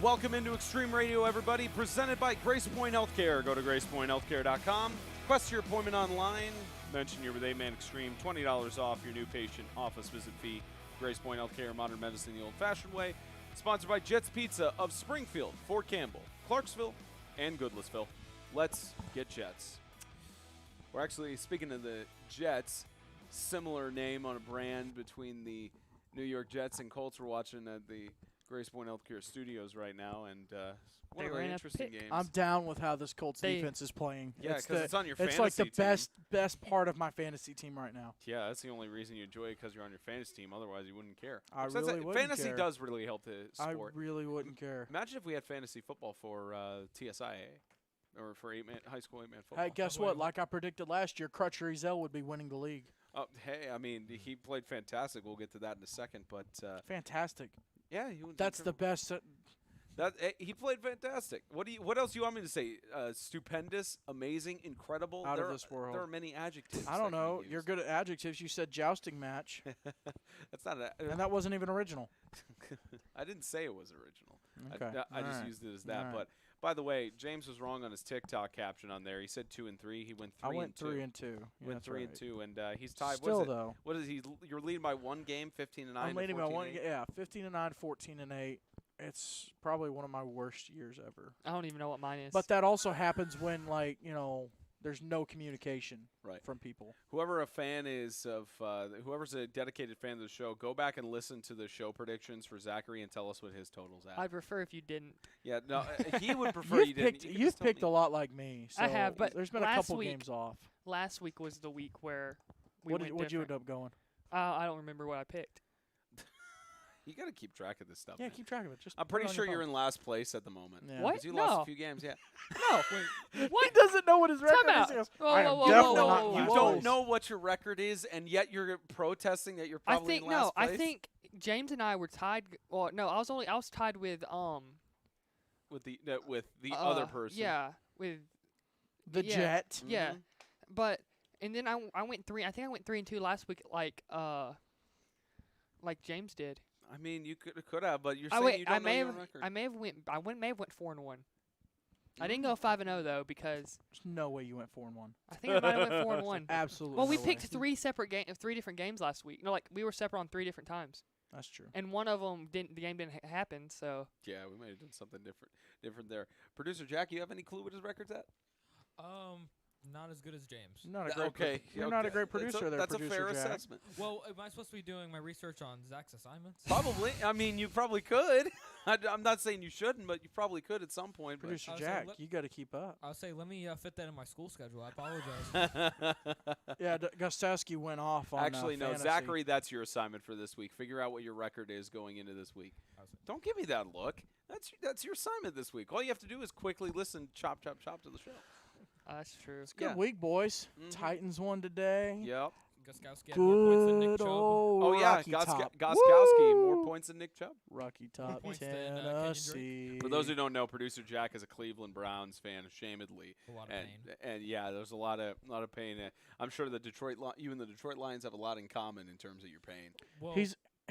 Welcome into Extreme Radio, everybody, presented by GracePointe Healthcare. Go to GracePointeHealthcare.com. Request your appointment online. Mention you're with A-Man Extreme. $20 off your new patient office visit fee. GracePointe Healthcare, modern medicine the old-fashioned way. Sponsored by Jets Pizza of Springfield, Fort Campbell, Clarksville, and Goodlettsville. Let's get Jets. We're actually, speaking of the Jets, similar name on a brand between the New York Jets and Colts. We're watching at the GracePointe Healthcare Studios right now, and one of the interesting games. I'm down with how this Colts defense is playing. Yeah, because it's on your fantasy team. It's like the best part of my fantasy team right now. Yeah, that's the only reason you enjoy it, because you're on your fantasy team. Otherwise, you wouldn't care. Fantasy does really help the sport. I really wouldn't care. Imagine if we had fantasy football for TSIAA. Or for high school 8-man football. Hey, guess what? Like I predicted last year, Crutcher Ezell would be winning the league. Oh, hey, I mean, he played fantastic. We'll get to that in a second, but fantastic. Yeah, that's the best. He played fantastic. What else do you want me to say? Stupendous, amazing, incredible. Out of this world. There are many adjectives. I don't know. You're good at adjectives. You said jousting match. That's not and that wasn't even original. I didn't say it was original. Okay. I just used it as that. But by the way, James was wrong on his TikTok caption on there. He said 2 and 3. He went 3 and 2. I went 3 and 2. Yeah, went 3 and 2, and he's tied. Still though, what is he? You're leading by one game, 15 and 9. I'm leading by one. Yeah, 15 and 9, 14 and 8. It's probably one of my worst years ever. I don't even know what mine is. But that also happens when, there's no communication from people. Whoever a fan is of, whoever's a dedicated fan of the show, go back and listen to the show predictions for Zachary and tell us what his total's at. I'd prefer if you didn't. Yeah, no, he would prefer you didn't. You've picked a lot like me. So I have, but there's been a couple games off. Last week was the week where we went different. What'd you end up going? I don't remember what I picked. You got to keep track of this stuff. Yeah, man. keep track of it. I'm pretty sure you're in last place at the moment. Yeah. What? You lost a few games, yeah. No. What? He doesn't know what his record is. You don't know what your record is, and yet you're protesting that you're probably in last place? I think James and I were tied. Well, no, I was tied with the other person. Yeah, with the Jet. Mm-hmm. Yeah, but and then I went 3. I think I went 3 and 2 last week, like James did. I mean, you could have, but you're saying you don't know your record. I may have went 4 and 1. I didn't go 5 and 0 though, because there's no way you went 4 and 1. I think I might have went 4 and 1. Absolutely. Well, we picked 3 different games last week. No, like we were separate on 3 different times. That's true. And one of them the game didn't happen. So yeah, we might have done something different there. Producer Jack, you have any clue what his record's at? Not as good as James. You're not a great producer there, That's Producer a fair Jack. assessment. Well, am I supposed to be doing my research on Zach's assignments? Probably. I mean, you probably could. I'm not saying you shouldn't, but you probably could at some point. Producer Jack, you got to keep up. I'll say, let me fit that in my school schedule. I apologize. Yeah, Gostowski went off on Actually, no, fantasy. Zachary, that's your assignment for this week. Figure out what your record is going into this week. Don't give me that look. That's your assignment this week. All you have to do is quickly listen, chop, chop, chop to the show. That's true. It's a good week, boys. Titans won today. Yep. Gostowski had more points than Nick Chubb. Oh, yeah. Top. Gostowski, more points than Nick Chubb. Rocky Top, Points than, Tennessee. For those who don't know, Producer Jack is a Cleveland Browns fan, ashamedly. A lot of pain. And yeah, there's a lot of pain. I'm sure the Detroit Lions have a lot in common in terms of your pain. Well,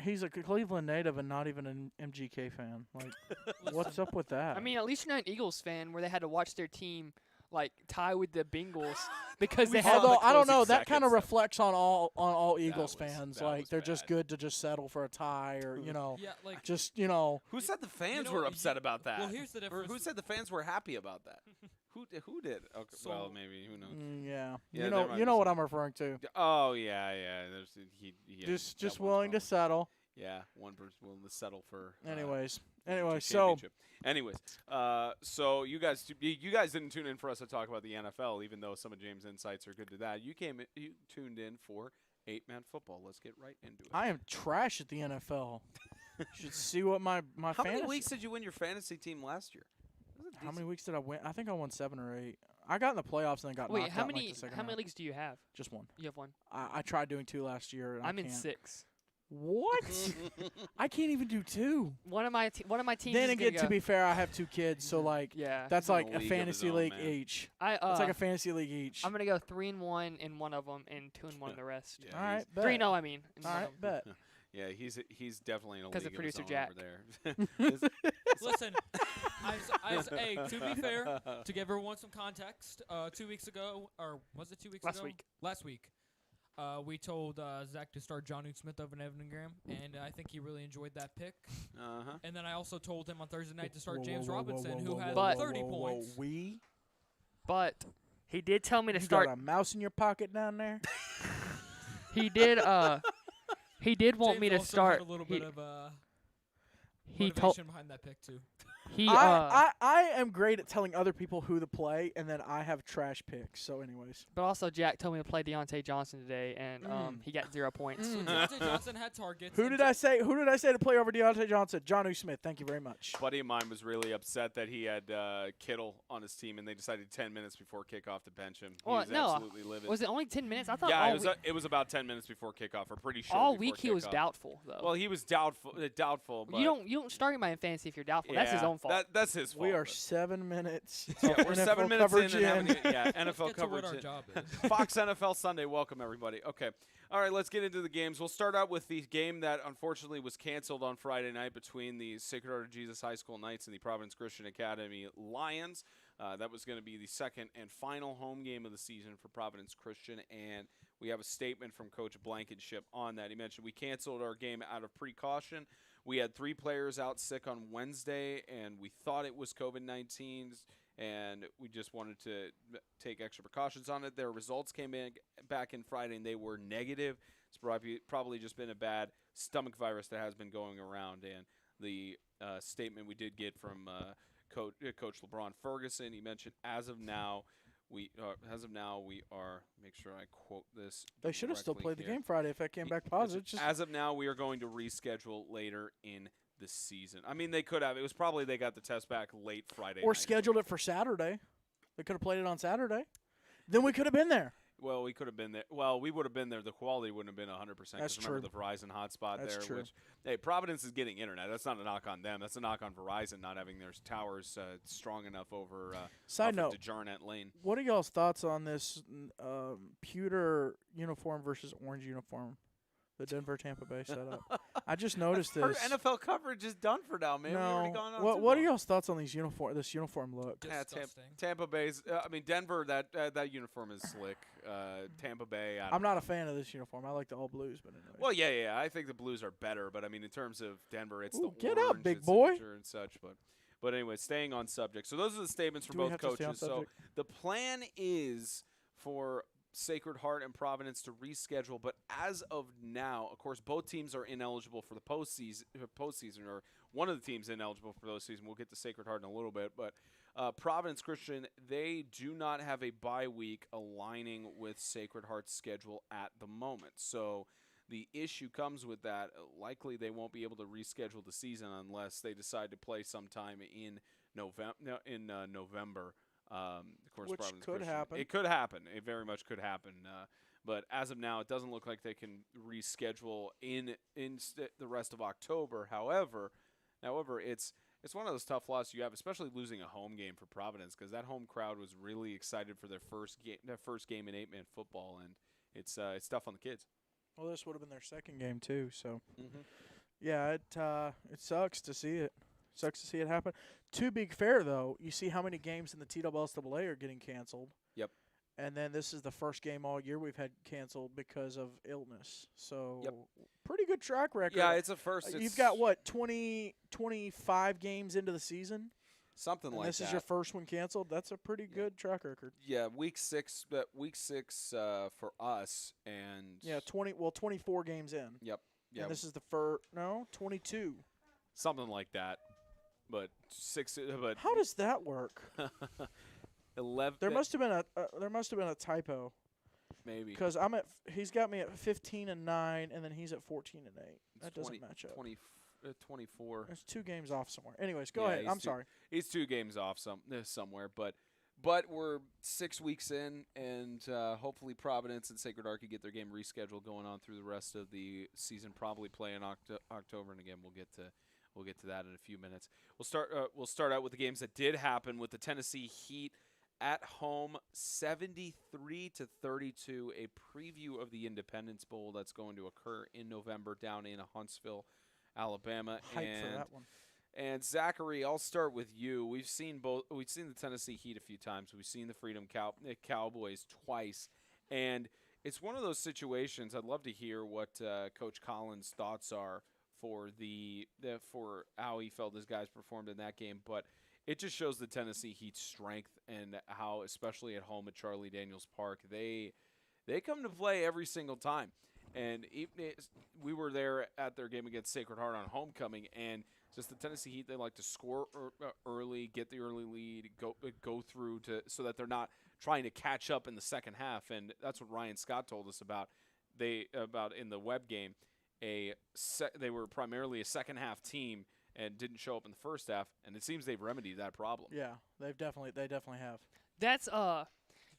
He's a Cleveland native and not even an MGK fan. Like, what's up with that? I mean, at least you're not an Eagles fan where they had to watch their team tie with the Bengals because they had. Although I don't know, that kind of reflects on all Eagles fans. Like they're just good to just settle for a tie, or Who said the fans were upset about that? Well, here's the difference. Or who said the fans were happy about that? Who did? Okay, So, well, maybe who knows? Yeah. Yeah, you know what I'm referring to. Oh yeah. There's Just willing to settle. Yeah, one person willing to settle for. Anyways, so you guys didn't tune in for us to talk about the NFL, even though some of James' insights are good to that. You tuned in for 8-man football. Let's get right into it. I am trash at the NFL. You should see what my How fantasy. many weeks did you win your fantasy team last year? How many weeks did I win? I think I won 7 or 8. I got in the playoffs and then got knocked out. how in, many like, the second how many round. leagues do you have? Just one. You have one. I tried doing 2 last year. And I'm in can't. 6. What? I can't even do 2. One of my teams. Then is again, gonna to go. be fair, I have 2 kids, so yeah, that's like a a league fantasy of his own, league man. each. it's It's like a fantasy league each. I'm gonna go 3-1 in one of them and 2-1 in the rest. Yeah, All right, bet. 3-0, I mean. in All one right, of 'em. bet. Yeah, he's definitely in a 'Cause league of of his producer own Jack. over there. Listen, hey, to be fair, to give everyone some context, 2 weeks ago, or was it 2 weeks Last ago? week. Last week. We told Zach to start John Smith over Evan Ingram, and I think he really enjoyed that pick. Uh-huh. And then I also told him on Thursday night to start Whoa, James whoa, whoa, Robinson, whoa, who whoa, had whoa, 30 whoa, whoa, points. We? But he did tell me to You start. got a mouse in your pocket down there? He did. He did want James me to also start. Had a little he, bit of he motivation told. behind that pick too. He I am great at telling other people who to play, and then I have trash picks. So, anyways. But also, Jack told me to play Deontay Johnson today, and he got 0 points. So Deontay Johnson had targets. Who and did I say? Who did I say to play over Deontay Johnson? John Smith. Thank you very much. A buddy of mine was really upset that he had Kittle on his team, and they decided 10 minutes before kickoff to bench him. He Well, was no, absolutely livid. Was it only 10 minutes? I thought Yeah, all it was about 10 minutes before kickoff. We're pretty sure. all before week he was kickoff. doubtful though. Well, he was doubtful. But you don't start him in fantasy if you're doubtful. That's his yeah, own fault. That's his fault. We are but- 7 minutes. Yeah, of we're NFL 7 minutes coverage in and in. having Let's NFL get to coverage. what our in. job is. Fox NFL Sunday. Welcome, everybody. Okay. All right, let's get into the games. We'll start out with the game that unfortunately was canceled on Friday night between the Sacred Heart of Jesus High School Knights and the Providence Christian Academy Lions. That was going to be the second and final home game of the season for Providence Christian, and we have a statement from Coach Blankenship on that. He mentioned we canceled our game out of precaution. We had 3 players out sick on Wednesday, and we thought it was COVID-19, and we just wanted to take extra precautions on it. Their results came back in Friday, and they were negative. It's probably just been a bad stomach virus that has been going around. And the statement we did get from Coach LeBron Ferguson, he mentioned, as of now, we are. Make sure I quote this. They should have still directly played the here. game Friday if that came back positive. Just As of now, we are going to reschedule later in the season. I mean, they could have. It was probably they got the test back late Friday or night. scheduled it for Saturday. They could have played it on Saturday. Then we could have been there. Well, we could have been there. Well, we would have been there. The quality wouldn't have been 100%. That's Remember true. the Verizon hotspot That's there? true. Which, hey, Providence is getting internet. That's not a knock on them. That's a knock on Verizon not having their towers strong enough over Side off note, of DeJarnett Lane. what are y'all's thoughts on this pewter uniform versus orange uniform? The Denver-Tampa Bay setup. I just noticed Our this. NFL coverage is done for now, man. We already No. gone on What too are long. y'all's thoughts on these this uniform look? Yeah, Disgusting. Tampa Bay's. I mean, Denver. That uniform is slick. Tampa Bay. I'm not a fan of this uniform. I like the all blues, but anyway. Well, yeah. I think the Blues are better, but I mean, in terms of Denver, it's Ooh, the get up, orange, big it's boy. signature and such. But anyway, staying on subject. So those are the statements from Do we both have to stay on coaches. So subject? the plan is for Sacred Heart and Providence to reschedule, but as of now, of course, both teams are ineligible for the postseason, or one of the teams ineligible for the postseason. We'll get to Sacred Heart in a little bit, but Providence Christian, they do not have a bye week aligning with Sacred Heart's schedule at the moment. So the issue comes with that. Likely they won't be able to reschedule the season unless they decide to play sometime in November. Of course, Which Providence could Christian. happen. It could happen. It very much could happen. But as of now, it doesn't look like they can reschedule in the rest of October. However, it's one of those tough losses you have, especially losing a home game for Providence, because that home crowd was really excited for their first game in 8-man football, and it's tough on the kids. Well, this would have been their second game too. So, yeah, it sucks to see it. Sucks to see it happen. To be fair, though, you see how many games in the TSSAA are getting canceled. Yep. And then this is the first game all year we've had canceled because of illness. So, Yep. pretty good track record. Yeah, it's a first. You've got, what, 25 games into the season? Something And like this that. is your first one canceled? That's a pretty good track record. Yeah, week six for us, and Yeah, 24 games in. Yep. Yeah, And this is the 22. something like that. But How does that work? 11. There must have been a typo maybe because he's got me at 15-9, and then he's at 14-8. That doesn't match up. 24. There's 2 games off somewhere. Anyways, go Yeah, ahead. he's I'm two- sorry. He's 2 games off somewhere, but we're 6 weeks in, and hopefully Providence and Sacred Heart can get their game rescheduled going on through the rest of the season. Probably play in October, and again we'll get to that in a few minutes. We'll start out with the games that did happen with the Tennessee Heat at home, 73-32, a preview of the Independence Bowl that's going to occur in November down in Huntsville, Alabama. Hype for that one. And Zachary, I'll start with you. We've seen the Tennessee Heat a few times. We've seen the Freedom Cowboys twice, and it's one of those situations. I'd love to hear what Coach Collins' thoughts are for for how he felt his guys performed in that game, but it just shows the Tennessee Heat's strength and how, especially at home at Charlie Daniels Park, they come to play every single time. And we were there at their game against Sacred Heart on homecoming, and just the Tennessee Heat, they like to score early, get the early lead, go through so that they're not trying to catch up in the second half. And that's what Ryan Scott told us about in the web game. They were primarily a second half team and didn't show up in the first half, and it seems they've remedied that problem. Yeah, they definitely have. That's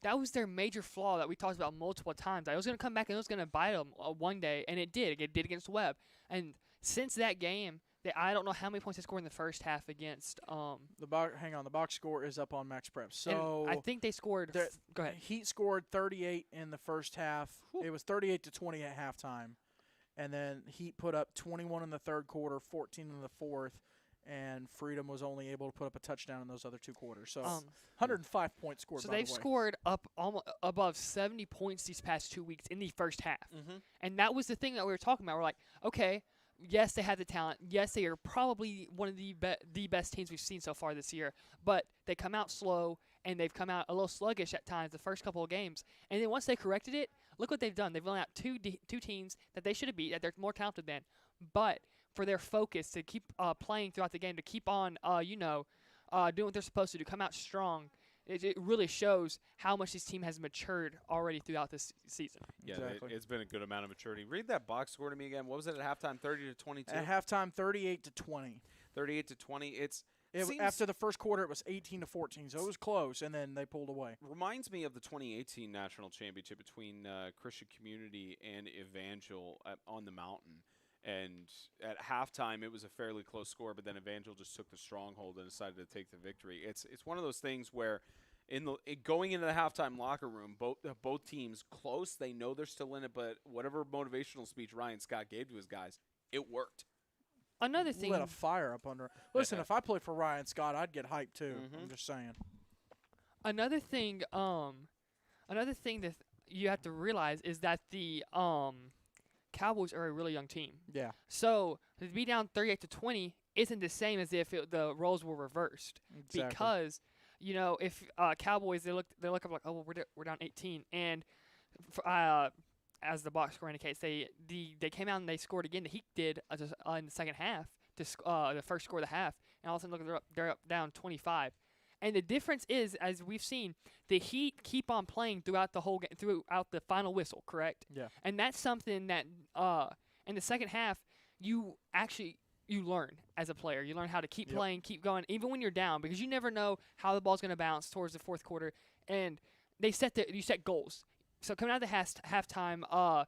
that was their major flaw that we talked about multiple times. I was going to come back and it was going to bite them one day, and it did. It did against Webb. And since that game, I don't know how many points they scored in the first half against the box score is up on Max Prep. So I think they scored. Go ahead. Heat scored 38 in the first half. Whew. It was 38-20 at halftime, and then Heat put up 21 in the third quarter, 14 in the fourth, and Freedom was only able to put up a touchdown in those other two quarters. So 105 points scored. So by they've the way. scored up almost above 70 points these past 2 weeks in the first half, and that was the thing that we were talking about. We're like, okay. Yes, they have the talent. Yes, they are probably one of the best teams we've seen so far this year. But they come out slow, and they've come out a little sluggish at times the first couple of games. And then once they corrected it, look what they've done. They've run out two teams that they should have beat, that they're more talented than. But for their focus to keep playing throughout the game, to keep on, doing what they're supposed to do, come out strong, it really shows how much this team has matured already throughout this season. Yeah, exactly. It's been a good amount of maturity. Read that box score to me again. What was it at halftime? 30-22. At halftime, 38-20. 38-20. After the first quarter, it was 18-14, so it was close, and then they pulled away. Reminds me of the 2018 national championship between Christian Community and Evangel on the Mountain. And at halftime, it was a fairly close score, but then Evangel just took the stronghold and decided to take the victory. It's one of those things where, going into the halftime locker room, both teams close. They know they're still in it, but whatever motivational speech Ryan Scott gave to his guys, it worked. Another thing, lit a fire up under. Listen, if I played for Ryan Scott, I'd get hyped too. I'm just saying. Another thing that you have to realize is that the Cowboys are a really young team. Yeah. So to be down 38-20 isn't the same as if the roles were reversed. Exactly. Because if Cowboys they look up like, oh, well, we're down 18, and as the box score indicates, they came out and they scored again. The Heat did in the second half the first score of the half, and all of a sudden look, they're up down 25. And the difference is, as we've seen, the Heat keep on playing throughout the whole game, throughout the final whistle, correct? Yeah. And that's something that in the second half you learn as a player. You learn how to keep playing, keep going, even when you're down, because you never know how the ball's going to bounce towards the fourth quarter. And you set goals. So coming out of the halftime,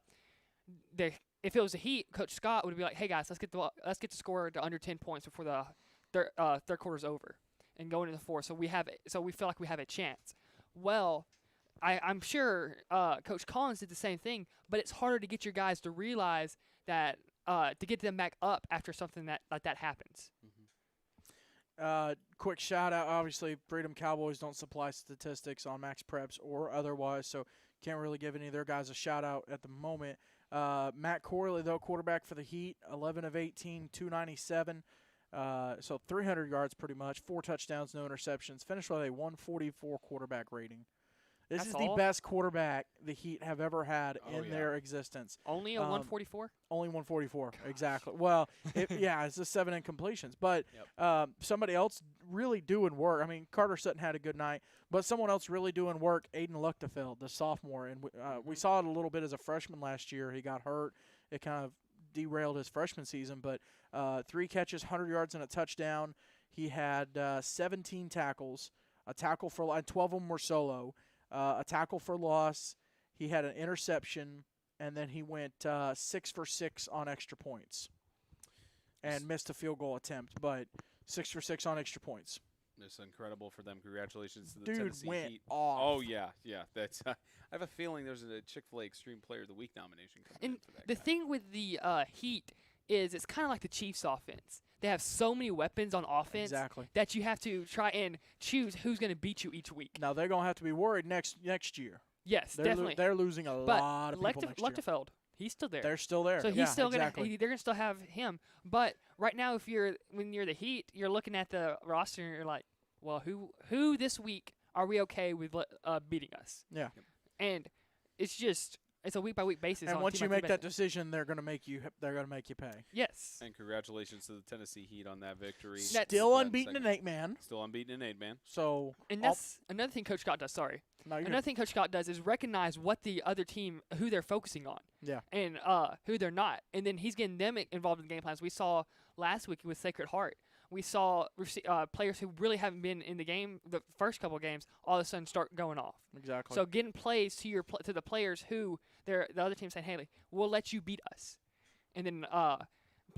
if it was a Heat, Coach Scott would be like, "Hey guys, let's get the score to under 10 points before the third quarter's over." And going into the fourth, so we feel like we have a chance. Well, I'm sure Coach Collins did the same thing, but it's harder to get your guys to realize that to get them back up after something like that happens. Quick shout out. Obviously, Freedom Cowboys don't supply statistics on Max Preps or otherwise, so can't really give any of their guys a shout out at the moment. Matt Corley, though, quarterback for the Heat, 11 of 18, 297. So 300 yards pretty much, 4 touchdowns, no interceptions. Finished with a 144 quarterback rating. This That's is all? the best quarterback the Heat have ever had in their existence. Only a 144? Only 144, exactly. Well, it's just 7 incompletions. But somebody else really doing work. I mean, Carter Sutton had a good night, but someone else really doing work, Aiden Luchtefeld, the sophomore. And we saw it a little bit as a freshman last year. He got hurt. It kind of derailed his freshman season, but 3 catches, 100 yards, and a touchdown. He had 17 tackles, a tackle for 12 of them were solo, a tackle for loss. He had an interception, and then he went 6 for 6 on extra points and missed a field goal attempt, but 6 for 6 on extra points. It's incredible for them. Congratulations to the Dude Tennessee went Heat. off. Oh yeah. That's. I have a feeling there's a Chick-fil-A Extreme Player of the Week nomination coming And in for that the guy. thing with the Heat is it's kind of like the Chiefs' offense. They have so many weapons on offense Exactly. that you have to try and choose who's going to beat you each week. Now they're gonna have to be worried next year. Yes, They're definitely. they're losing a But lot of people next year. Lechtefeld, he's still there. They're still there. So he's yeah, still exactly. they're gonna still have him. But right now, when you're the Heat, you're looking at the roster and you're like, well, who this week are we okay with beating us? Yeah. And it's a week by week basis. And on once team you by team make that basis. decision, they're gonna make you pay. Yes. And congratulations to the Tennessee Heat on that victory. That's- Still That unbeaten second- in 8-man. Still unbeaten in 8-man. So And that's another thing Coach Scott does. Sorry. no, you're Another thing Coach Scott does is recognize what the other team, who they're focusing on. Yeah. And who they're not. And then he's getting them involved in the game plans. We saw last week with Sacred Heart. We saw players who really haven't been in the game the first couple of games all of a sudden start going off. exactly. So getting plays to to the players who the other team saying, hey, we'll let you beat us. And then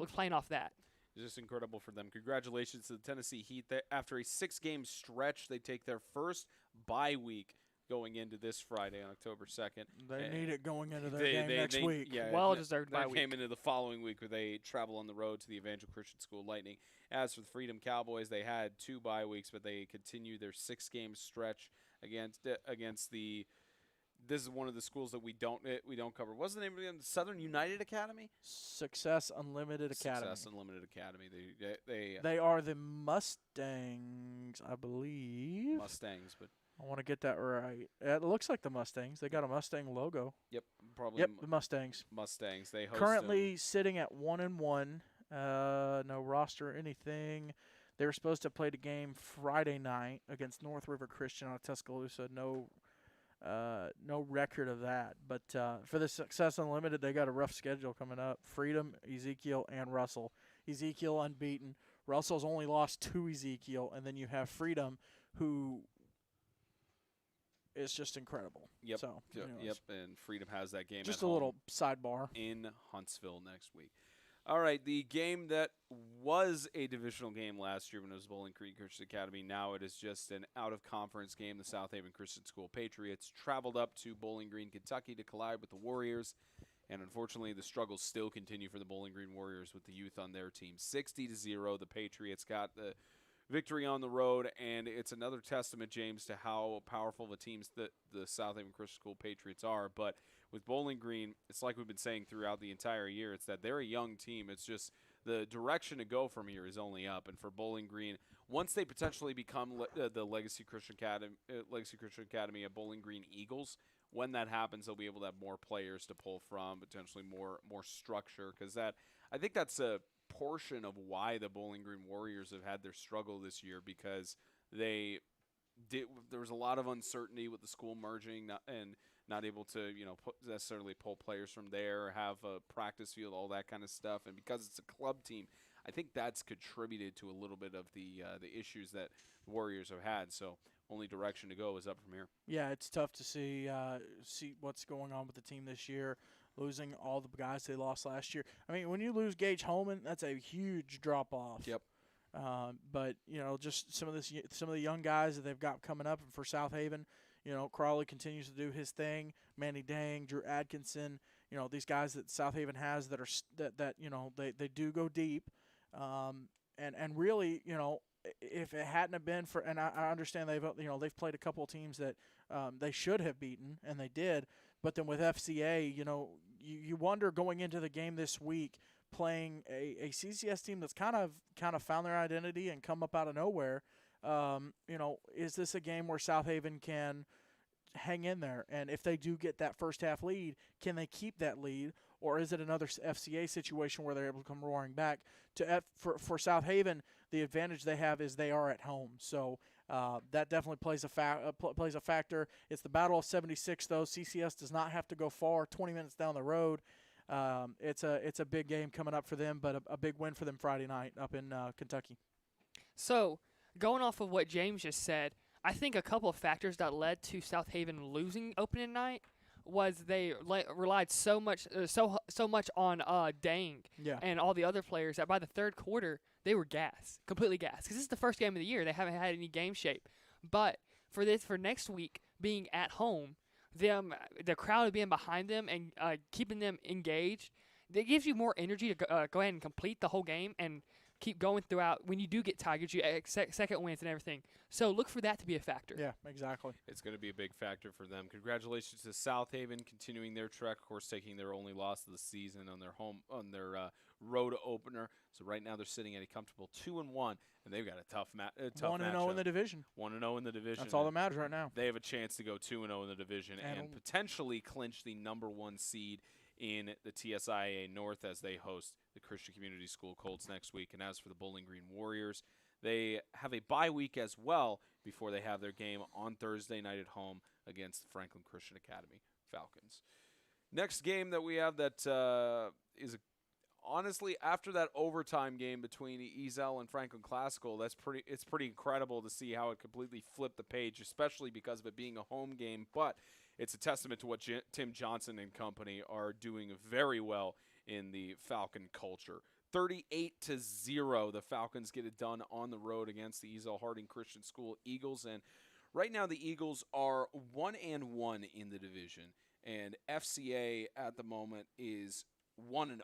playing off that. It's just incredible for them. Congratulations to the Tennessee Heat. After a 6-game stretch, they take their first bye week going into this Friday on October 2nd. they need it going into their They- game they- next they- week. Yeah, Well-deserved bye That came week. into the following week where they travel on the road to the Evangel Christian School Lightning. As for the Freedom Cowboys, they had 2 bye weeks, but they continue their 6-game stretch against the. This is one of the schools that we don't cover. What's the name of it? Southern United Academy. Success Unlimited Academy. Success Unlimited Academy. They They are the Mustangs, I believe. Mustangs, but I want to get that right. It looks like the Mustangs. They got a Mustang logo. yep, probably Yep, the Mustangs. Mustangs. They host Currently sitting at 1-1. No roster or anything. They were supposed to play the game Friday night against North River Christian out of Tuscaloosa. No record of that. But for the Success Unlimited, they got a rough schedule coming up. Freedom, Ezekiel, and Russell. Ezekiel unbeaten. Russell's only lost to Ezekiel, and then you have Freedom, who is just incredible. Yep. So, anyways, Yep, and Freedom has that game just at a home little sidebar. in Huntsville next week. All right, the game that was a divisional game last year when it was Bowling Green Christian Academy, now it is just an out-of-conference game. The South Haven Christian School Patriots traveled up to Bowling Green, Kentucky to collide with the Warriors, and unfortunately the struggles still continue for the Bowling Green Warriors with the youth on their team. 60-0, the Patriots got the victory on the road, and it's another testament, James, to how powerful of a team the South Haven Christian School Patriots are. But with Bowling Green, it's like we've been saying throughout the entire year, it's that they're a young team. It's just the direction to go from here is only up. And for Bowling Green, once they potentially become the Legacy Christian Academy at Bowling Green Eagles, when that happens, they'll be able to have more players to pull from, potentially more structure, because I think that's a portion of why the Bowling Green Warriors have had their struggle this year, because there was a lot of uncertainty with the school merging and not able to necessarily pull players from there or have a practice field, all that kind of stuff. And because it's a club team, I think that's contributed to a little bit of the issues that the Warriors have had. So only direction to go is up from here. Yeah, it's tough to see what's going on with the team this year, losing all the guys they lost last year. I mean, when you lose Gage Holman, that's a huge drop off. Yep. But just some of the young guys that they've got coming up for South Haven. Crawley continues to do his thing. Manny Dang, Drew Atkinson. These guys that South Haven has that are they do go deep. And really, if it hadn't have been for, and I understand they've played a couple of teams that they should have beaten, and they did. But then with FCA, you wonder going into the game this week, playing a CCS team that's kind of found their identity and come up out of nowhere. Is this a game where South Haven can hang in there? And if they do get that first half lead, can they keep that lead? Or is it another FCA situation where they're able to come roaring back? For South Haven, the advantage they have is they are at home. So that definitely plays a factor. It's the Battle of 76, though. CCS does not have to go far, 20 minutes down the road. It's a big game coming up for them, but a big win for them Friday night up in Kentucky. So, going off of what James just said, I think a couple of factors that led to South Haven losing opening night was they relied so much on Dang Yeah. and all the other players that by the third quarter they were completely gassed. Because this is the first game of the year, they haven't had any game shape. But for next week being at home, the crowd being behind them and keeping them engaged, it gives you more energy to go ahead and complete the whole game and keep going throughout. When you do get tired, gives you second wins and everything. So look for that to be a factor. Yeah, exactly. It's going to be a big factor for them. Congratulations to South Haven continuing their trek, of course, taking their only loss of the season on their road opener. So right now they're sitting at a comfortable 2-1, and they've got a tough 1-0 in the division. 1-0 in the division. That's all that matters right now. They have a chance to go 2-0 in the division and potentially clinch the #1 seed in the TSIAA North as they host the Christian Community School Colts next week. And as for the Bowling Green Warriors, they have a bye week as well before they have their game on Thursday night at home against the Franklin Christian Academy Falcons. Next game that we have that is honestly, after that overtime game between Ezel and Franklin Classical, it's pretty incredible to see how it completely flipped the page, especially because of it being a home game. But it's a testament to what Tim Johnson and company are doing very well in the Falcon culture. 38-0, the Falcons get it done on the road against the Ezel Harding Christian School Eagles. And right now the Eagles are 1-1 in the division, and FCA at the moment is 1-0.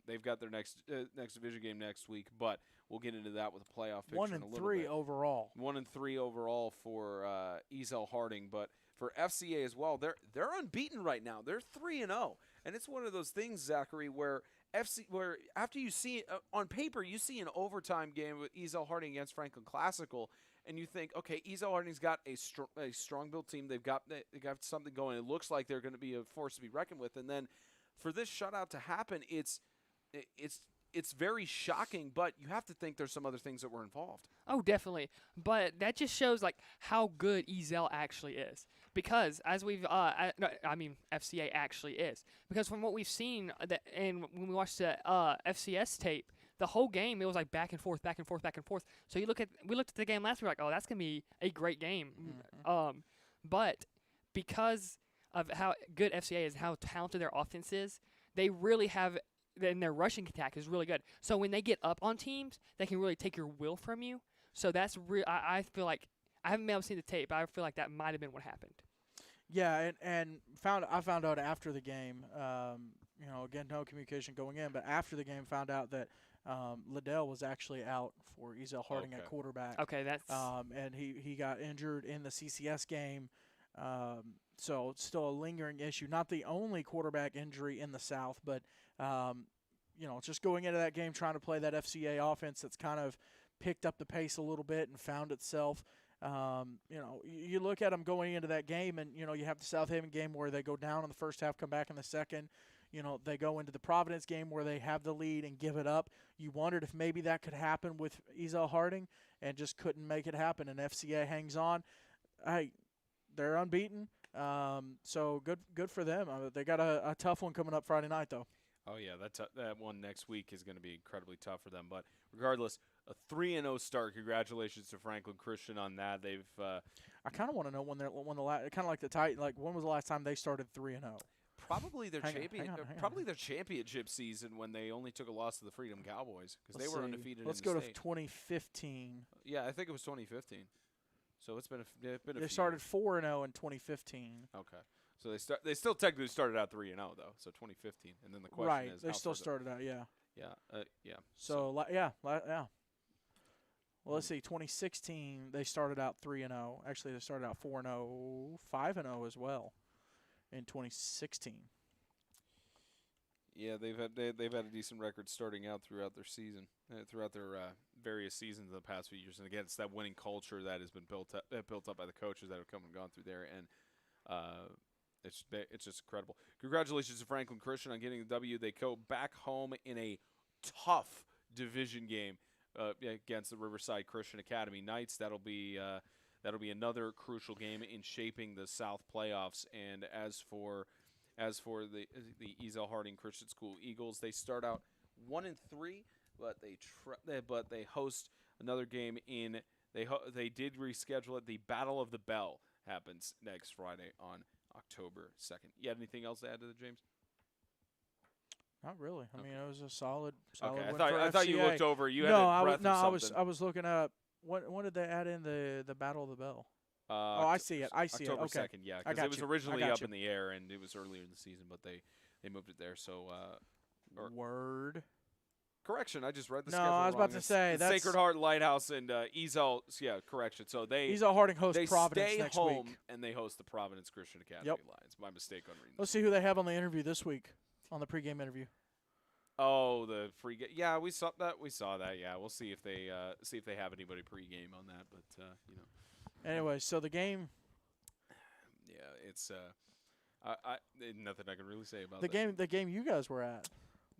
They've got their next division game next week, but we'll get into that with a playoff picture in a little bit. 1-3 overall. 1-3 overall for Ezel Harding, but for FCA as well, they're unbeaten right now. They're 3-0, and it's one of those things, Zachary, where after you see on paper you see an overtime game with Ezel Harding against Franklin Classical, and you think, okay, Ezel Harding's got a strong built team. They've got something going. It looks like they're going to be a force to be reckoned with, and then for this shutout to happen, it's very shocking, but you have to think there's some other things that were involved. Oh, definitely. But that just shows like how good Ezel actually is. Because as we've, FCA actually is. Because from what we've seen, and when we watched the FCS tape, the whole game it was like back and forth, back and forth, back and forth. So we looked at the game last week, like, oh, that's gonna be a great game. Mm-hmm. But because of how good FCA is, how talented their offense is, they really have. And their rushing attack is really good. So when they get up on teams, they can really take your will from you. So that's real. I feel like I haven't been able to see the tape, but I feel like that might have been what happened. Yeah, and I found out after the game. Again, no communication going in, but after the game, found out that Liddell was actually out for Ezel Harding at quarterback. Okay, that's. And he got injured in the CCS game. So it's still a lingering issue. Not the only quarterback injury in the South, but just going into that game, trying to play that FCA offense that's kind of picked up the pace a little bit and found itself. You look at them going into that game, and, you have the South Haven game where they go down in the first half, come back in the second. They go into the Providence game where they have the lead and give it up. You wondered if maybe that could happen with Ezel Harding and just couldn't make it happen, and FCA hangs on. Hey, they're unbeaten. So good for them. They got a tough one coming up Friday night, though. Oh, yeah, that one next week is going to be incredibly tough for them. But regardless, a 3-0 start. Congratulations to Franklin Christian on that. They've. I kind of want to know when kind of like the Titans. Like, when was the last time they started 3-0? Probably their their championship season when they only took a loss to the Freedom Cowboys because they were undefeated. Let's in go the to state. 2015. Yeah, I think it was 2015. So it's been a They few started years. 4-0 in 2015. Okay. So they still technically started out 3-0 though. So 2015, and then the question is they how still far started out, yeah. Yeah. So yeah. Well, let's see. 2016 they started out 3-0. Actually, they started out 4-0, 5-0 as well in 2016. Yeah, they've had a decent record starting out throughout their season, throughout their various seasons in the past few years. And again, it's that winning culture that has been built up by the coaches that have come and gone through there, and it's just incredible. Congratulations to Franklin Christian on getting the W. They go back home in a tough division game against the Riverside Christian Academy Knights. That'll be another crucial game in shaping the South playoffs. And as for the Ezel Harding Christian School Eagles, they start out 1-3, but they host another game they did reschedule it. The Battle of the Bell happens next Friday on October 2nd. You had anything else to add to that, James? Not really. I mean, Okay. it was a solid Okay, win for I thought you FCA. looked over. You no, had a I breath of something. I was looking up. When did they add in the Battle of the Bell? Oh, I see it. I see it. October Okay. 2nd, yeah, I because got it was you. originally I got up you. in the air, and it was earlier in the season, but they moved it there. So, Word. correction, I just read the No, schedule I was wrong. about to say, it's that's- Sacred Heart Lighthouse and Ezel. Yeah, correction. So He's at Harding host they Providence stay next home week. and they host the Providence Christian Academy Yep. Lions. My mistake on reading. Let's see who they have on the interview this week, on the pregame interview. Oh, the free game. Yeah, we saw that. Yeah, we'll see if they have anybody pregame on that. But Anyway, so the game, yeah, it's nothing I can really say about the that. game you guys were at.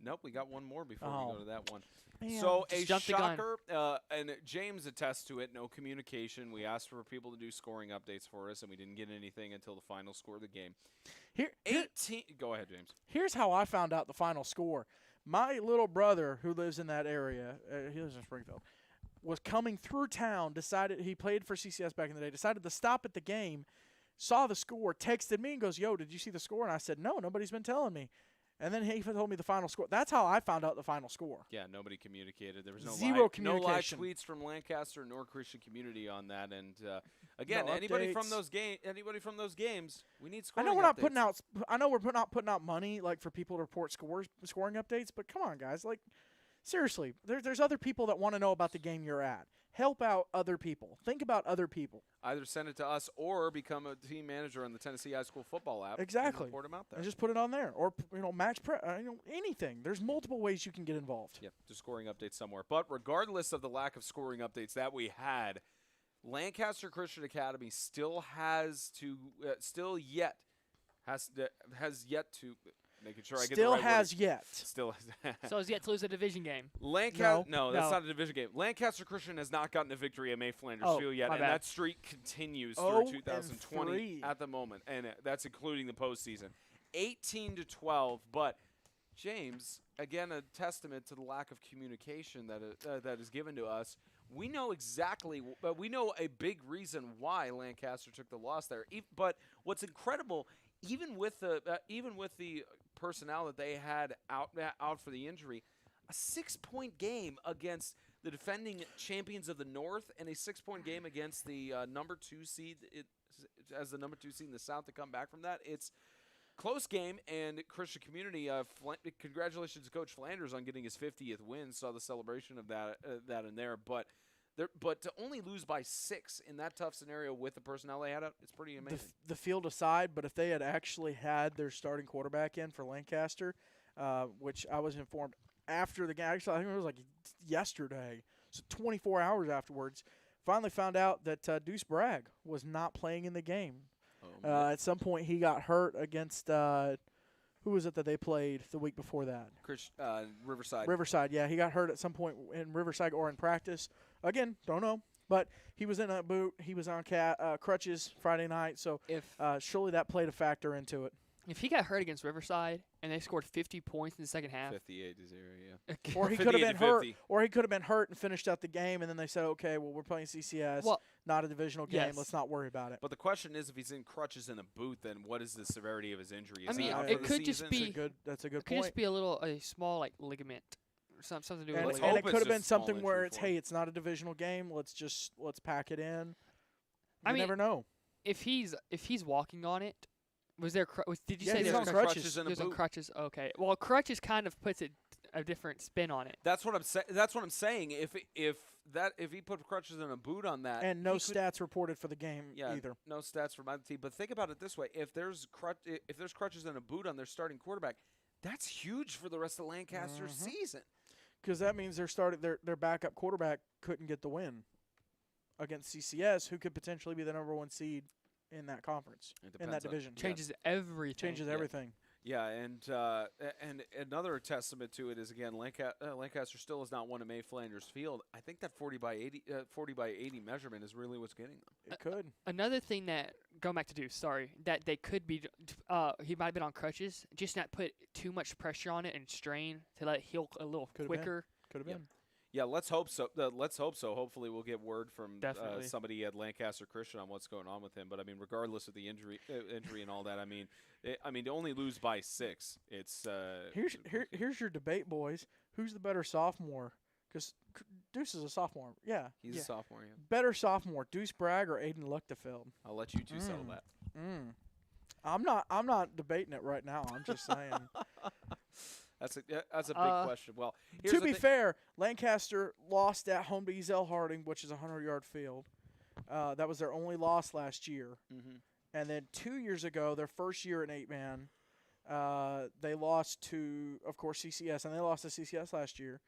Nope, we got one more before we Oh. go to that one. Man. So Just a jumped the gun. shocker, and James attests to it. No communication. We asked for people to do scoring updates for us, and we didn't get anything until the final score of the game. Here, 18. Go ahead, James. here's how I found out the final score. My little brother, who lives in that area, he lives in Springfield, was coming through town, decided he played for CCS back in the day, decided to stop at the game, saw the score, texted me and goes, "Yo, did you see the score?" And I said, "No, nobody's been telling me." And then he told me the final score. That's how I found out the final score. Yeah, nobody communicated. There was no Zero live, no live communication. tweets from Lancaster nor Christian community on that. And again, No anybody from updates. those games, we need I scoring know we're not updates. putting out. I know we're not putting out money like for people to report scoring updates. But come on, guys, like seriously, there's other people that want to know about the game you're at. Help out other people. Think about other people. Either send it to us or become a team manager on the Tennessee High School football app. Exactly. And report them out there. And just put it on there, or match anything. There's multiple ways you can get involved. Yep, just scoring updates somewhere. But regardless of the lack of scoring updates that we had, Lancaster Christian Academy still has yet to making sure I get the Still right has wording. yet. Still has. So he's yet to lose a division game. Lancaster. No, that's no. not a division game. Lancaster Christian has not gotten a victory at May Flanders Oh, Field yet, my and bad. that streak continues 0 through and 2020 3. at the moment, and that's including the postseason. 18-12, but James, again, a testament to the lack of communication that is given to us. We know exactly, but we know a big reason why Lancaster took the loss there. But what's incredible, even with the personnel that they had out for the injury, a 6-point game against the defending champions of the North, and a 6-point game against the number 2 seed as the number 2 seed in the South to come back from that. It's close game, and Christian community. Congratulations to Coach Flanders on getting his 50th win. Saw the celebration of that in there, but to only lose by 6 in that tough scenario with the personnel they had out, it's pretty amazing. The field aside, but if they had actually had their starting quarterback in for Lancaster, which I was informed after the game, actually I think it was like yesterday, so 24 hours afterwards, finally found out that Deuce Bragg was not playing in the game. At some point, he got hurt against who was it that they played the week before that? Riverside. Riverside, yeah. He got hurt at some point in Riverside or in practice. Again, don't know. But he was in a boot. He was on crutches Friday night. So surely that played a factor into it. If he got hurt against Riverside and they scored 50 points in the second half, 58-0, yeah. Or he could have been hurt. 58-50. Or he could have been hurt and finished out the game, and then they said, okay, well, we're playing CCS, not a divisional game. Yes. Let's not worry about it. But the question is, if he's in crutches in a boot, then what is the severity of his injury? Is I mean, he out it for the could just season? be- That's a good it could point. just be a small ligament or something to do with And, Let's it. hope and it it's could have just been a small something where injury it's, for him. hey, it's not a divisional game. Let's pack it in. I You mean, never know. If he's walking on it, did you Yeah, say he's there on was crutches. in He a was on boot. crutches. Okay. Well, crutches kind of puts a different spin on it. That's what I'm saying. If he put crutches in a boot on that, And no he could- stats reported for the game Yeah, either. no stats from either team. But think about it this way: if there's crutches and a boot on their starting quarterback, that's huge for the rest of Lancaster's season. Because that means their backup quarterback couldn't get the win against CCS, who could potentially be the number 1 seed in that conference, It in depends that on- division. Changes everything. Changes everything. Yeah, and another testament to it is again Lancaster still has not won a May Flanders Field. I think that 40 by 80 measurement is really what's getting them. It could. Another thing that going back to Deuce, sorry, that they could be. He might have been on crutches, just not put too much pressure on it and strain to let it heal a little Could have been. quicker. Could have Yep. been. Yeah, let's hope so. Let's hope so. Hopefully, we'll get word from Definitely. somebody at Lancaster Christian on what's going on with him. But I mean, regardless of the injury and all that, I mean, to only lose by 6, it's Here's your debate, boys. Who's the better sophomore? Because Deuce is a sophomore. Yeah. he's a sophomore. Yeah. Better sophomore, Deuce Bragg or Aiden Luchtefeld? I'll let you two settle that. I'm not debating it right now. I'm just saying. That's a big question. Well, To be fair, Lancaster lost at home to Ezel Harding, which is a 100-yard field. That was their only loss last year. And then 2 years ago, their first year in 8-man, they lost to, of course, CCS, and they lost to CCS last year.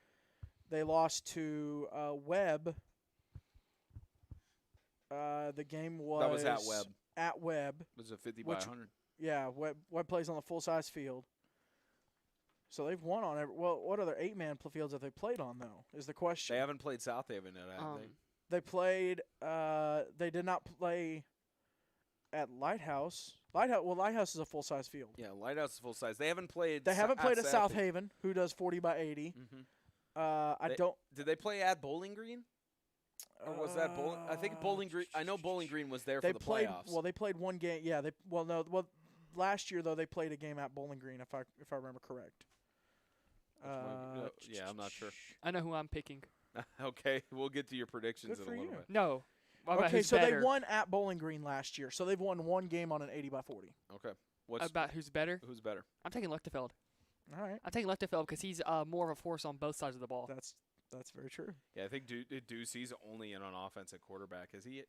They lost to Webb. The game was that was at Webb. At Webb. It was a 50 by 100. Yeah, Webb plays on the full-size field. So they've won on every. Well, what other 8-man fields have they played on, though, is the question. They haven't played South Haven yet, have they? They played. They did not play at Lighthouse. Lighthouse is a full-size field. Yeah, Lighthouse is full size. They haven't played. They haven't played at South Haven, who does 40 by 80. Did they play at Bowling Green? Or was that Bowling? I think Bowling Green. I know Bowling Green was there for the playoffs. Well, they played one game. Yeah. Last year though they played a game at Bowling Green, if I remember correct. Yeah, I'm not sure. I know who I'm picking. Okay, we'll get to your predictions Good in for a little you. bit. No. Okay, so they won at Bowling Green last year. So they've won one game on an 80 by 40. Okay. About who's better? Who's better? I'm taking Luchtefeld. All right. I'm taking Luchtefeld because he's more of a force on both sides of the ball. That's very true. Yeah, I think Ducey's only in on offense at quarterback. Has he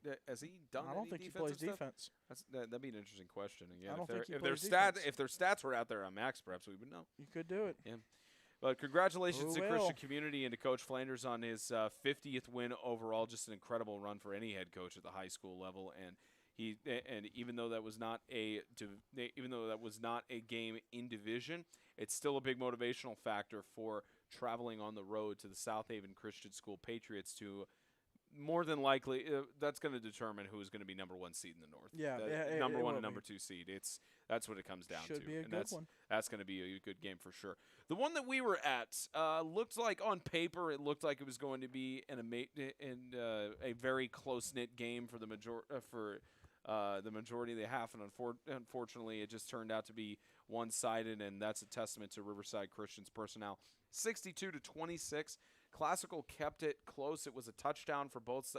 done? I don't think he plays defense. That'd be an interesting question. Again, I don't think he if plays their stats were out there on Max, perhaps we would know. You could do it. Yeah. But congratulations Who to will? Christian community and to Coach Flanders on his 50th win overall. Just an incredible run for any head coach at the high school level. And even though that was not a game in division, it's still a big motivational factor for traveling on the road to the South Haven Christian School Patriots to more than likely that's going to determine who is going to be number 1 seed in the North. Yeah, number it 1 will and number be. 2 seed. That's what it comes down to. Should be a and good one. That's going to be a good game for sure. The one that we were at looked like on paper it looked like it was going to be a very close knit game for the majority of the half, and unfortunately it just turned out to be one-sided, and that's a testament to Riverside Christian's personnel. 62-26. Classical kept it close. It was a touchdown for both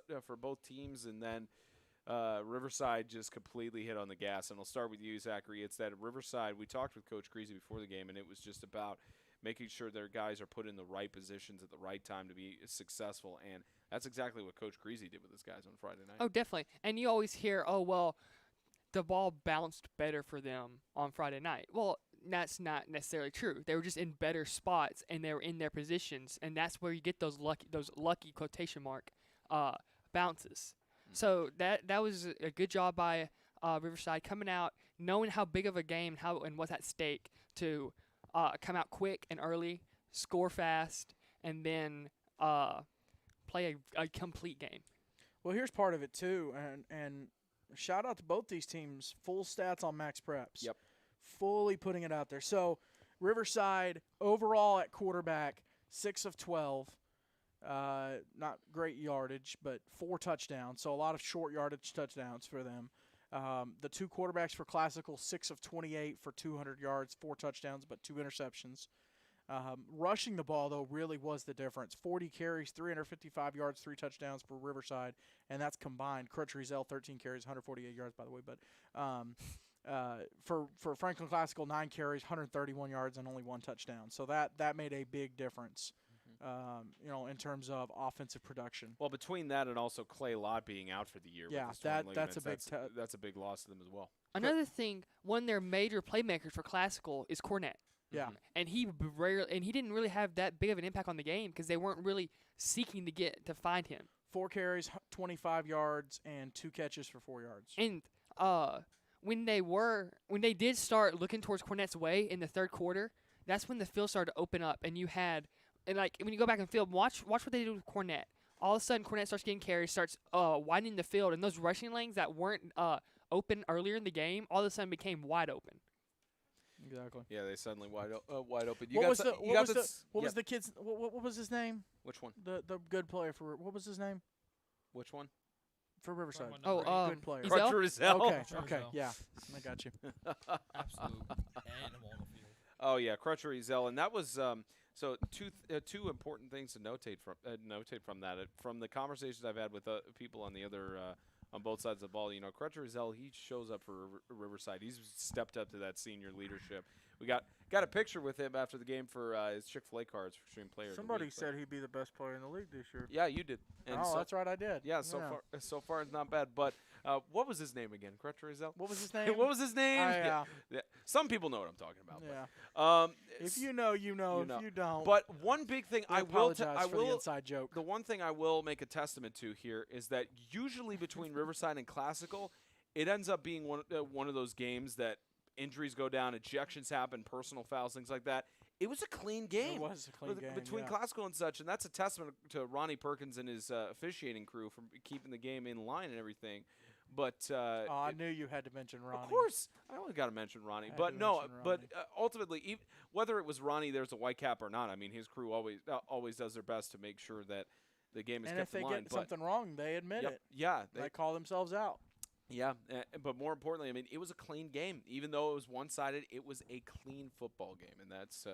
teams, and then Riverside just completely hit on the gas. And I'll start with you, Zachary. It's that at Riverside, we talked with Coach Creasy before the game, and it was just about making sure their guys are put in the right positions at the right time to be successful. And that's exactly what Coach Creasy did with his guys on Friday night. Oh, definitely. And you always hear, the ball bounced better for them on Friday night. Well, that's not necessarily true. They were just in better spots, and they were in their positions, and that's where you get those lucky quotation mark bounces. So that was a good job by Riverside coming out, knowing how big of a game and what's at stake to come out quick and early, score fast, and then play a complete game. Well, here's part of it too, and shout out to both these teams. Full stats on Max Preps. Yep. Fully putting it out there. So Riverside overall at quarterback, 6 of 12. Not great yardage, but 4 touchdowns. So a lot of short yardage touchdowns for them. The 2 quarterbacks for Classical, 6 of 28 for 200 yards, 4 touchdowns, but 2 interceptions. Rushing the ball, though, really was the difference. 40 carries, 355 yards, 3 touchdowns for Riverside, and that's combined. Crutcher Rizal, 13 carries, 148 yards, by the way. But for Franklin Classical, 9 carries, 131 yards, and only 1 touchdown. So that made a big difference, in terms of offensive production. Well, between that and also Clay Lott being out for the year. Yeah, with his torn that's a ligaments, big that's a big loss to them as well. Another thing, one of their major playmakers for Classical is Cornett. Yeah. And he didn't really have that big of an impact on the game because they weren't really seeking to find him. 4 carries, 25 yards, and 2 catches for 4 yards. And when they did start looking towards Cornett's way in the third quarter, that's when the field started to open up, and when you go back in field, watch what they do with Cornett. All of a sudden, Cornett starts getting carries, starts widening the field, and those rushing lanes that weren't open earlier in the game, all of a sudden became wide open. Exactly. Yeah, they suddenly wide open. What was the kid's? What was his name? Which one? The good player for what was his name Which one? for Riverside? Oh, Good player. Ezel? Crutcher Rizal. Okay. Crutcher Okay. Rizal. Yeah, I got you. Absolute animal on the field. Oh yeah, Crutcher Rizal, and that was so two important things to notate from that. From the conversations I've had with people on the other on both sides of the ball, Crutcher Rizal, he shows up for Riverside. He's stepped up to that senior leadership. We got a picture with him after the game for his Chick-fil-A cards for Extreme Player. Somebody said he'd be the best player in the league this year. Yeah, you did. And That's right, I did. Yeah, so far it's not bad. But what was his name again? Crutcher Rizal? What was his name? What was his name? Yeah. Some people know what I'm talking about. Yeah. But, If you know, you know. If you don't, But one big thing I apologize for the inside joke. The one thing I will make a testament to here is that usually between Riverside and Classical, it ends up being one of those games that injuries go down, ejections happen, personal fouls, things like that. It was a clean game. It was a clean game between Classical and such, and that's a testament to Ronnie Perkins and his officiating crew for keeping the game in line and everything. But I knew you had to mention Ronnie. Of course, I only got to mention Ronnie. But no, but ultimately, whether it was Ronnie, there's a white cap or not. I mean, his crew always does their best to make sure that the game is kept in line. And if they get something wrong, they admit it. Yeah, they call themselves out. Yeah, but more importantly, I mean, it was a clean game. Even though it was one-sided, it was a clean football game, and that's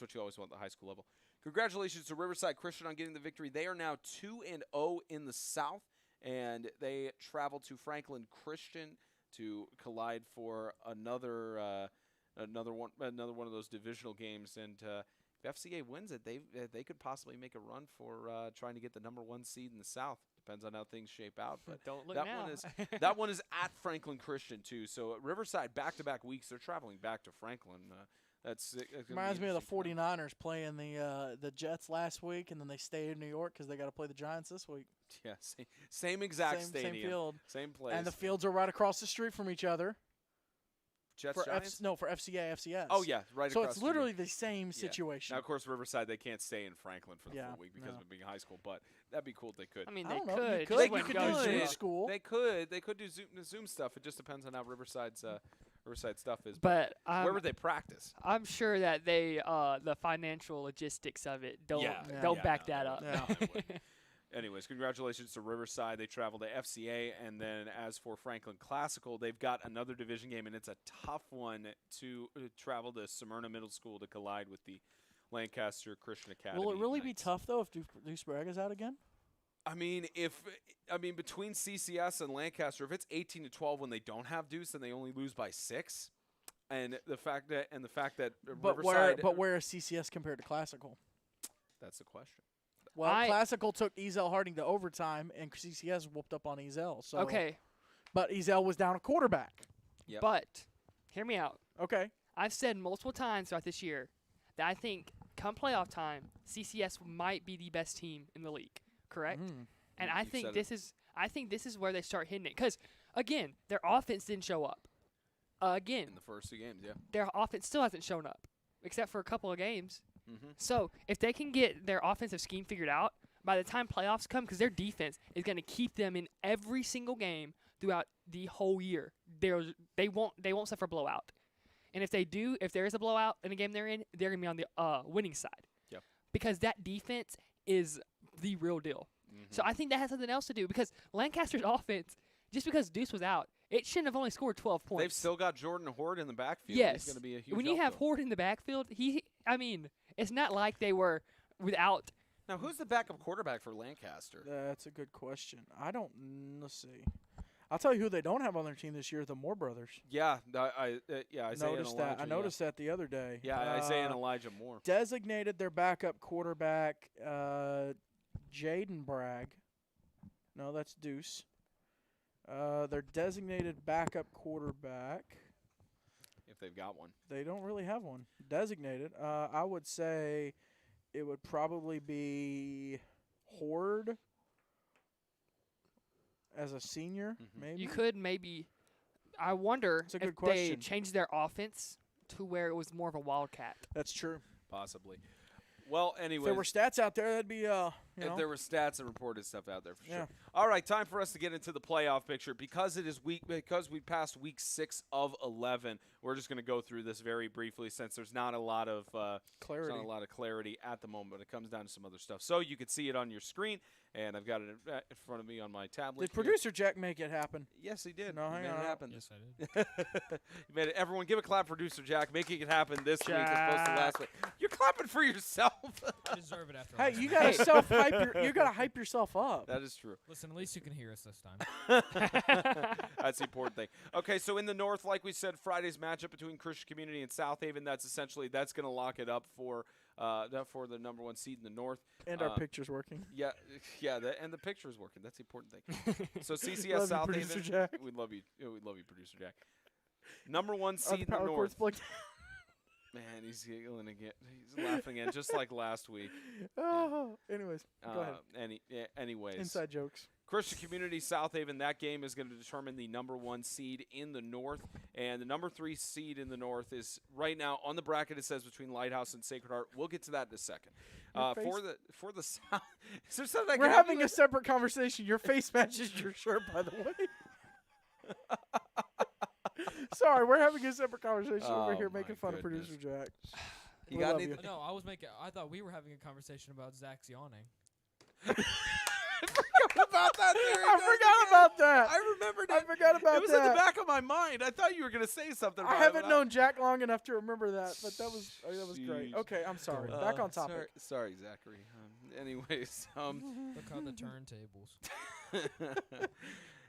what you always want at the high school level. Congratulations to Riverside Christian on getting the victory. They are now 2-0 in the South, and they travel to Franklin Christian to collide for another one of those divisional games. And if FCA wins it, they could possibly make a run for trying to get the number 1 seed in the South. Depends on how things shape out, but Don't look that now. that one is at Franklin Christian too. So Riverside back-to-back weeks, they're traveling back to Franklin. That's reminds me of the 49ers playing the Jets last week, and then they stayed in New York because they got to play the Giants this week. Yeah, same exact stadium, same field, same place, and the fields are right across the street from each other. Jets, Giants? For FCA, FCS. Oh yeah, right. So across it's literally the same situation. Now, of course, Riverside they can't stay in Franklin for the full week because of it being high school, but that'd be cool if they could. I mean, I they don't know, could. you just could. You wouldn't could go do to Zoom it. school. They could do Zoom stuff. It just depends on how Riverside's Riverside stuff is. But where would they practice? I'm sure that they the financial logistics of it don't back that up. Anyways, congratulations to Riverside. They travel to FCA, and then as for Franklin Classical, they've got another division game, and it's a tough one to travel to Smyrna Middle School to collide with the Lancaster Christian Academy. Will it really be Knights. tough though if Deuce Bragg is out again? I mean, between CCS and Lancaster, if it's 18-12 when they don't have Deuce, then they only lose by 6. And the fact that Riverside, where is CCS compared to Classical? That's the question. Well, Classical took Ezel Harding to overtime, and CCS whooped up on Ezel. So Okay. But Ezel was down a quarterback. Yep. But hear me out. Okay. I've said multiple times throughout this year that I think come playoff time, CCS might be the best team in the league. Correct? And I think this is where they start hitting it. Because, again, their offense didn't show up. Again. In the first 2 games, yeah. Their offense still hasn't shown up, except for a couple of games. So if they can get their offensive scheme figured out, by the time playoffs come, because their defense is going to keep them in every single game throughout the whole year, they won't suffer blowout. And if there is a blowout in a game they're in, they're going to be on the winning side. Yep. Because that defense is the real deal. So I think that has something else to do, because Lancaster's offense, just because Deuce was out, it shouldn't have only scored 12 points. They've still got Jordan Horde in the backfield. Yes. He's going to be a huge when you have help, Horde in the backfield, it's not like they were without. Now, who's the backup quarterback for Lancaster? That's a good question. Let's see. I'll tell you who they don't have on their team this year: the Moore brothers. Yeah, Isaiah noticed and Elijah, that. I noticed that the other day. Yeah, Isaiah and Elijah Moore. Designated their backup quarterback, Jaden Bragg. No, that's Deuce. Their designated backup quarterback. If they've got one. They don't really have one designated. I would say it would probably be Horde as a senior, maybe. You could maybe. I wonder That's a good if question. they changed their offense to where it was more of a wildcat. That's true. Possibly. Well, anyway. If there were stats out there, that'd be You If know? there were stats and reported stuff out there for Yeah. sure. All right, time for us to get into the playoff picture because we passed week 6 of 11. We're just going to go through this very briefly since there's not a lot of Clarity. There's not a lot of clarity at the moment. But it comes down to some other stuff. So you can see it on your screen, and I've got it in front of me on my tablet. Did here. producer Jack make it happen? Yes, he did. No, He hang made on. it happen. Yes, I did. You made it. Everyone, give a clap for producer Jack making it happen this week as opposed to Jack. last week. You're clapping for yourself. I deserve it after Hey, last you night. gotta you gotta hype yourself up. That is true. Listen, at least you can hear us this time. That's the important thing. Okay, so in the North, like we said, Friday's matchup between Christian Community and South Haven. That's going to lock it up for the number 1 seed in the North. And our picture's working. Yeah, and the picture is working. That's the important thing. So CCS Love you, South producer Haven. Jack. We love you. We love you, producer Jack. Number 1 Are seed the in the power North. cords plugged? Man, he's giggling again. He's laughing again, just like last week. Oh, anyways, go ahead. Anyways. Inside jokes. Christian Community South Haven, that game is going to determine the number 1 seed in the North. And the number 3 seed in the North is right now on the bracket. It says between Lighthouse and Sacred Heart. We'll get to that in a second. Your face- For the South, is there something I We're can help having you a separate conversation. Your face matches your shirt, by the way. Sorry, we're having a separate conversation over Oh, here my making fun of goodness. producer Jack. You We got love anything? you. No, I thought we were having a conversation about Zach's yawning. about that. There he I goes forgot again. about that. I remembered it. I forgot about It was that. in the back of my mind. I thought you were going to say something about I it, haven't but known Jack long enough to remember that, but that was great. Jeez. Okay, I'm sorry. Back on topic. Sorry, Zachary. Anyways, Look on the turntables.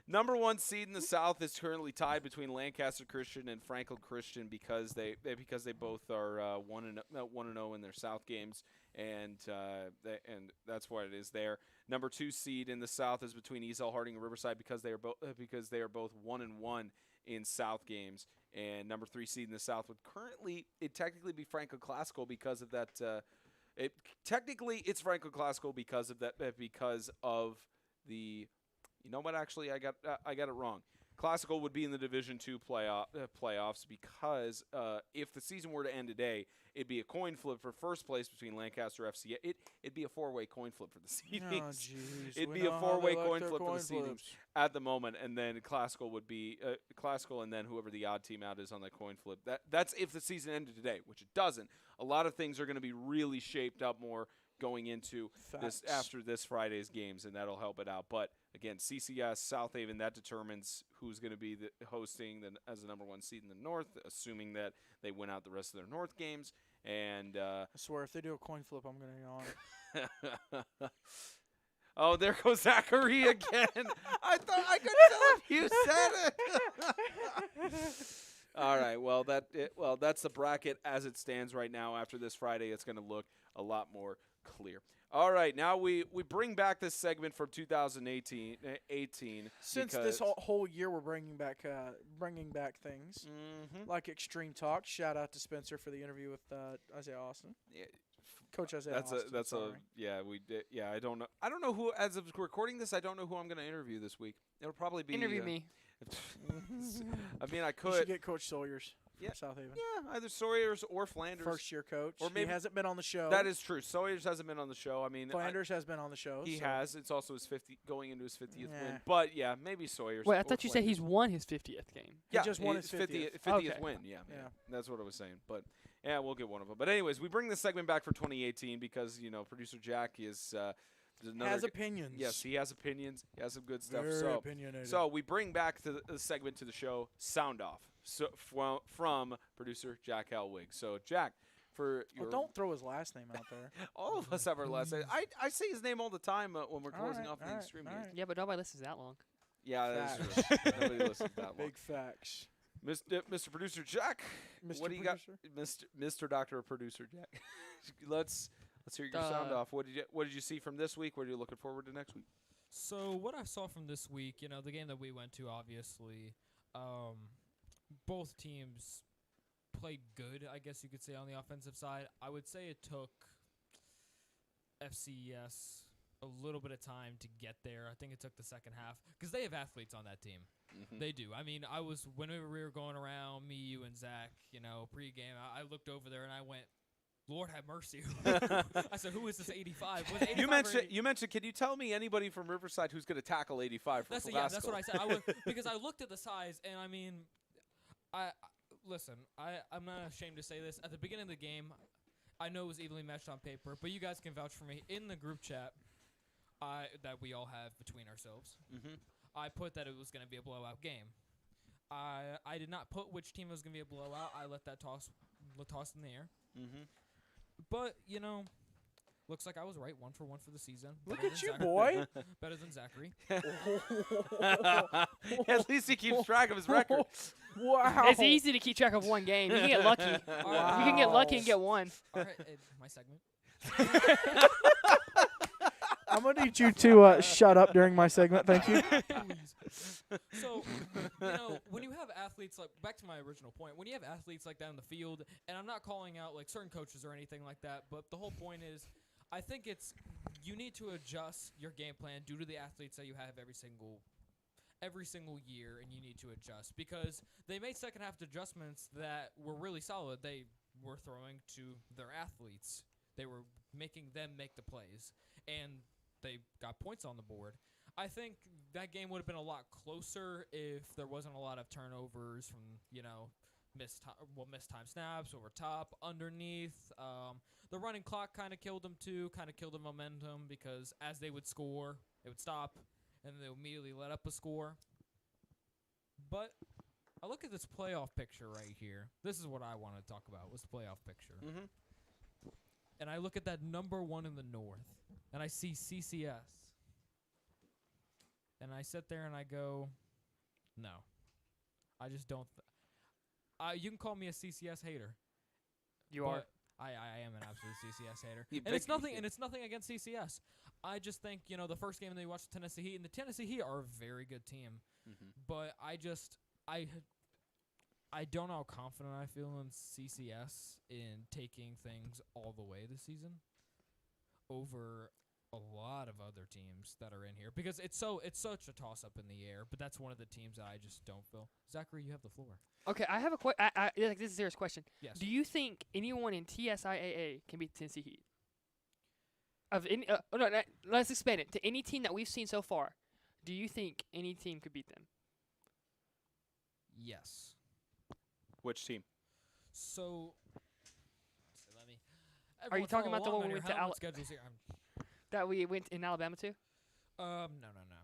number 1 seed in the South is currently tied between Lancaster Christian and Franklin Christian because they both are 1-0 in their South games, and that's why it is there. Number 2 seed in the South is between Easel Harding and Riverside because they are both 1-1 in South games, and number 3 seed in the South would currently technically be Franklin Classical because of that. It's Franklin Classical because of that because of the. You know what? Actually, I got it wrong. Classical would be in the Division II playoffs because if the season were to end today, it'd be a coin flip for first place between Lancaster FC. It'd be a 4-way coin flip for the seedings. Oh, jeez. It'd We be a know how they 4-way like coin their flip for coin the seedings flips. at the moment, and then Classical would be Classical, and then whoever the odd team out is on that coin flip. That's if the season ended today, which it doesn't. A lot of things are going to be really shaped up more going into this Facts. after this Friday's games, and that'll help it out. But again, CCS South Haven, that determines who's going to be hosting as the number 1 seed in the North, assuming that they win out the rest of their North games. And I swear, if they do a coin flip, I'm going to yawn. oh, there goes Zachary again. I thought I could tell if you said it. All right. Well, that's the bracket as it stands right now. After this Friday, it's going to look a lot more clear. All right, now we bring back this segment from 2018. Since this whole year, we're bringing back things like Extreme Talk. Shout out to Spencer for the interview with Isaiah Austin. Yeah, Coach Isaiah Austin. I don't know who, as of recording this, I don't know who I'm going to interview this week. It'll probably be Interview me. I mean, I You could. should get Coach Sawyers Yeah. from South Haven. Yeah, either Sawyers or Flanders. First year coach. Or maybe- he hasn't been on the show. That is true. Sawyers hasn't been on the show. I mean, Flanders has been on the show. he so. has. It's also his 50th win. Yeah. But yeah, maybe Sawyers. Wait, I or thought you said Flanders. he's won his 50th game. He just won his 50th. 50th Okay. win. Yeah, Yeah. that's what I was saying. But yeah, we'll get one of them. But anyways, we bring this segment back for 2018 because producer Jack is Has opinions. Yes, he has opinions. He has some good stuff. Very opinionated. So we bring back the segment to the show, Sound Off, from producer Jack Helwig. So Jack, for your don't throw his last name out there. all of us have our last name. I say his name all the time when we're closing off the all right, extreme all games. right. Yeah, but nobody listens that long. Yeah, that's true. Nobody listens that long. Big facts. Mr. Producer Jack, Mr. what do you Producer? got, Mr. Doctor Producer Jack? let's hear your sound off. What did you see from this week? What are you looking forward to next week? So what I saw from this week, the game that we went to, obviously, both teams played good, I guess you could say, on the offensive side. I would say it took FCES a little bit of time to get there. I think it took the second half because they have athletes on that team. Mm-hmm. They do. I mean, whenever we were going around, me, you, and Zach, pregame, I looked over there and I went, Lord have mercy. I said, who is this 85? Was it 85 You or mentioned 80? you mentioned. Can you tell me anybody from Riverside who's going to tackle 85 for That's Velasco? what I said. Because I looked at the size, and I mean, listen. I'm not ashamed to say this. At the beginning of the game, I know it was evenly matched on paper, but you guys can vouch for me. In the group chat that we all have between ourselves, I put that it was going to be a blowout game. I did not put which team was going to be a blowout. I let that toss in the air. But, looks like I was right, 1 for 1 for the season. Look at you, boy. Better than Zachary. At least he keeps track of his record. Wow. It's easy to keep track of one game. You can get lucky. Wow. You can get lucky and get one. All right, my segment. I'm going to need you to shut up during my segment. Thank you. Please. So, when you have athletes back to my original point, when you have athletes like that in the field, and I'm not calling out like certain coaches or anything like that, but the whole point is, I think you need to adjust your game plan due to the athletes that you have every single year, and you need to adjust because they made second half adjustments that were really solid. They were throwing to their athletes. They were making them make the plays, and they got points on the board. I think that game would have been a lot closer if there wasn't a lot of turnovers from, missed time snaps over top, underneath. The running clock kind of killed them too, kind of killed the momentum because as they would score, it would stop, and they would immediately let up a score. But I look at this playoff picture right here. This is what I want to talk about, was the playoff picture. And I look at that number 1 in the North, and I see CCS. And I sit there and I go, no. I just don't. You can call me a CCS hater. You are. I am an absolute CCS hater. You And it's big- nothing against CCS. I just think, the first game they watched the Tennessee Heat, and the Tennessee Heat are a very good team. But I don't know how confident I feel in CCS in taking things all the way this season over a lot of other teams that are in here because it's such a toss up in the air. But that's one of the teams that I just don't feel. Zachary, you have the floor. Okay, I have a this is a serious question. Yes. Do you think anyone in TSIAA can beat the Tennessee Heat? Let's expand it to any team that we've seen so far. Do you think any team could beat them? Yes. Which team? So Are you talking about the one we went to schedules here? That we went in Alabama to? No.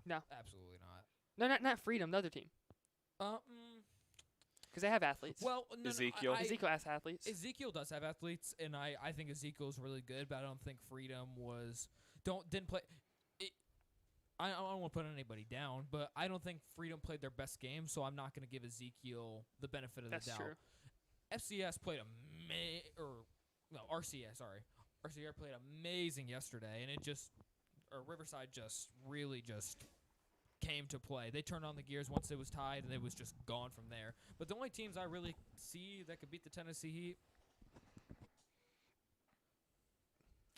No. Absolutely not. No, not Freedom, the other team. Because they have athletes. Well, no, Ezekiel? Ezekiel has athletes. Ezekiel does have athletes, and I think Ezekiel's really good, but I don't think Freedom didn't play. I don't want to put anybody down, but I don't think Freedom played their best game, so I'm not going to give Ezekiel the benefit of the doubt. That's true. FCS played RCS, sorry. RCS played amazing yesterday, and Riverside just really just came to play. They turned on the gears once it was tied, and it was just gone from there. But the only teams I really see that could beat the Tennessee Heat,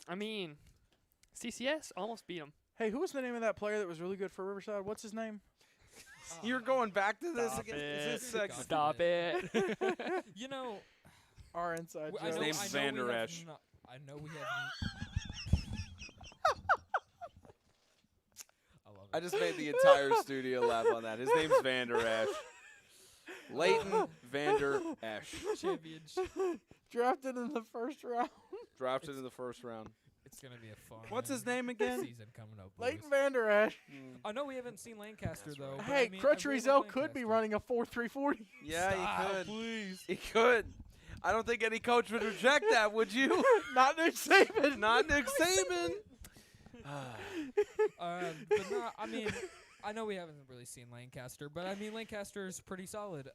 I mean, CCS almost beat them. Hey, who was the name of that player that was really good for Riverside? What's his name? You're going back to this Stop again? it. Is this segment? Stop it. Our inside I joke. His name's Vander Esch. I know we have. I love it. I just made the entire studio laugh on that. His name's Vander Esch. Leighton Vander Esch. Championship. Drafted in the first round. Drafted in the first round. It's gonna be a fun. What's his name again? Season coming up. Leighton boys. Vander Esch. I know we haven't seen Lancaster That's though. right. but Hey, I mean, Crutch I really Rizzo like could be Lancaster. running a 4.340. Yeah, Stop, he could. please. He could. I don't think any coach would reject that, would you? Not Nick Saban. Not Nick Saban. But no, I mean, I know we haven't really seen Lancaster, but I mean Lancaster is pretty solid.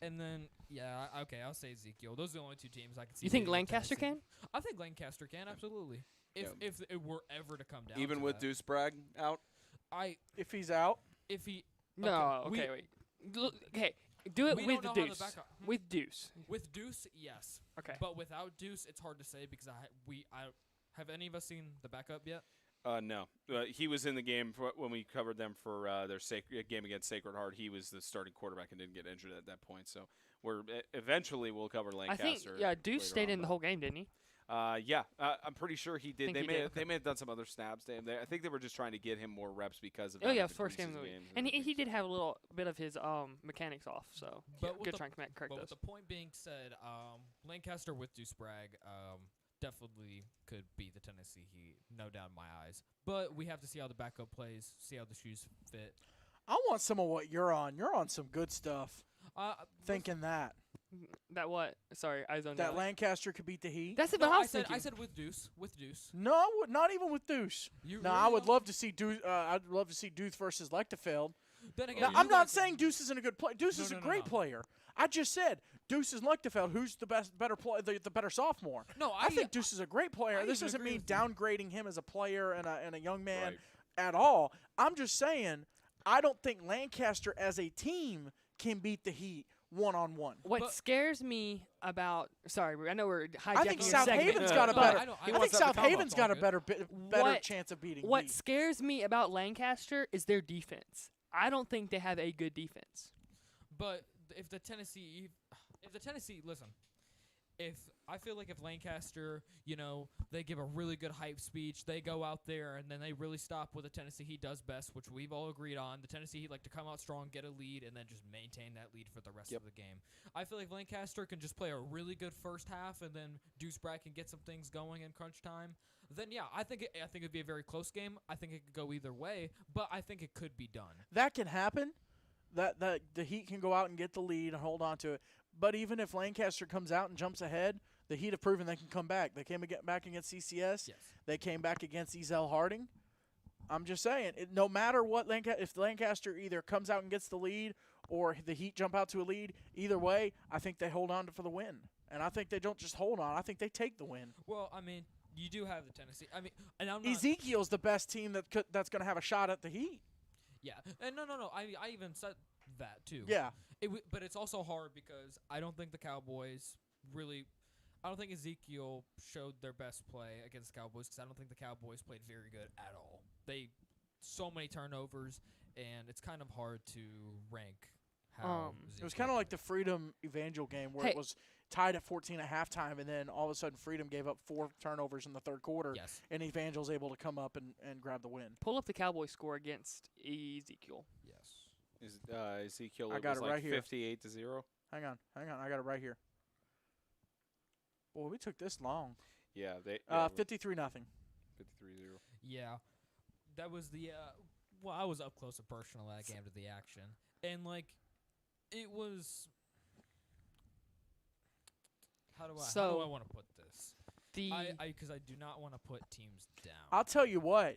And then okay, I'll say Ezekiel. Those are the only two teams I can see. You think beating Lancaster Tennessee. can? I think Lancaster can absolutely. If it were ever to come down. Even to with that. Deuce Bragg out? If he's out. If he No. Okay, wait. Okay, do it we with don't the know how the Deuce. backup- With Deuce. with Deuce, yes. Okay. But without Deuce, it's hard to say because I have any of us seen the backup yet? No. He was in the game when we covered them for their game against Sacred Heart. He was the starting quarterback and didn't get injured at that point. So eventually we'll cover Lancaster. I think Deuce stayed in the whole game, didn't he? Yeah, I'm pretty sure he did. Think They may have done some other snaps. I think they were just trying to get him more reps because of first game of the week. And he did have a little bit of his mechanics off, so good trying to correct but those. with the point being said, Lancaster with Deuce Bragg definitely could beat the Tennessee Heat, no doubt in my eyes. But we have to see how the backup plays, see how the shoes fit. I want some of what you're on. You're on some good stuff. Thinking that What? Sorry, I zoned out. Lancaster could beat the Heat. That's No, what I I was said thinking. I said with Deuce. No, I would not even with Deuce. You No, really I would don't? love to see Deuce. I'd love to see Deuce versus Lechtefeld. Then again, Now, you I'm not guys- saying Deuce isn't a good player. Deuce is a great player. I just said Deuce is Lechtefeld. Who's the better player, the better sophomore? No, I think Deuce is a great player. I This even doesn't agree mean with you. downgrading him as a player and a young man Right. at all. I'm just saying I don't think Lancaster as a team can beat the Heat one-on-one. What But- scares me about I know we're hijacking I think your South segment. Haven's got a No, better. I know- I I know think it's not South the combo, Haven's it's got a all better What- chance of beating What Heat. scares me about Lancaster is their defense. I don't think they have a good defense. But if the Tennessee, listen, if I feel like if Lancaster, they give a really good hype speech, they go out there and then they really stop what the Tennessee Heat does best, which we've all agreed on. The Tennessee Heat like to come out strong, get a lead, and then just maintain that lead for the rest of the game. I feel like Lancaster can just play a really good first half, and then Deuce Bragg can get some things going in crunch time. Then yeah, I think it'd be a very close game. I think it could go either way, but I think it could be done. That can happen. That the Heat can go out and get the lead and hold on to it. But even if Lancaster comes out and jumps ahead, the Heat have proven they can come back. They came back against CCS. Yes. They came back against Ezel Harding. I'm just saying, no matter what, if Lancaster either comes out and gets the lead or the Heat jump out to a lead, either way, I think they hold on for the win. And I think they don't just hold on. I think they take the win. Well, I mean, you do have the Tennessee. I mean, and I'm not. Ezekiel's the best team that's going to have a shot at the Heat. Yeah, and no. I even said that too. Yeah. But it's also hard because I don't think the Cowboys really. I don't think Ezekiel showed their best play against the Cowboys because I don't think the Cowboys played very good at all. So many turnovers, and it's kind of hard to rank how. It was kind of like the Freedom Evangel game where it was tied at 14 at halftime, and then all of a sudden Freedom gave up 4 turnovers in the third quarter, Yes. and Evangel's able to come up and grab the win. Pull up the Cowboys score against Ezekiel. Yes. Ezekiel? I got was it like right here. 58-0. Hang on, I got it right here. Boy, we took this long. Yeah, 53-0. 53-0. Yeah, that was the. Well, I was up close and personal that game to the action, and it was. How do I want to put this? Because I do not want to put teams down. I'll tell you what,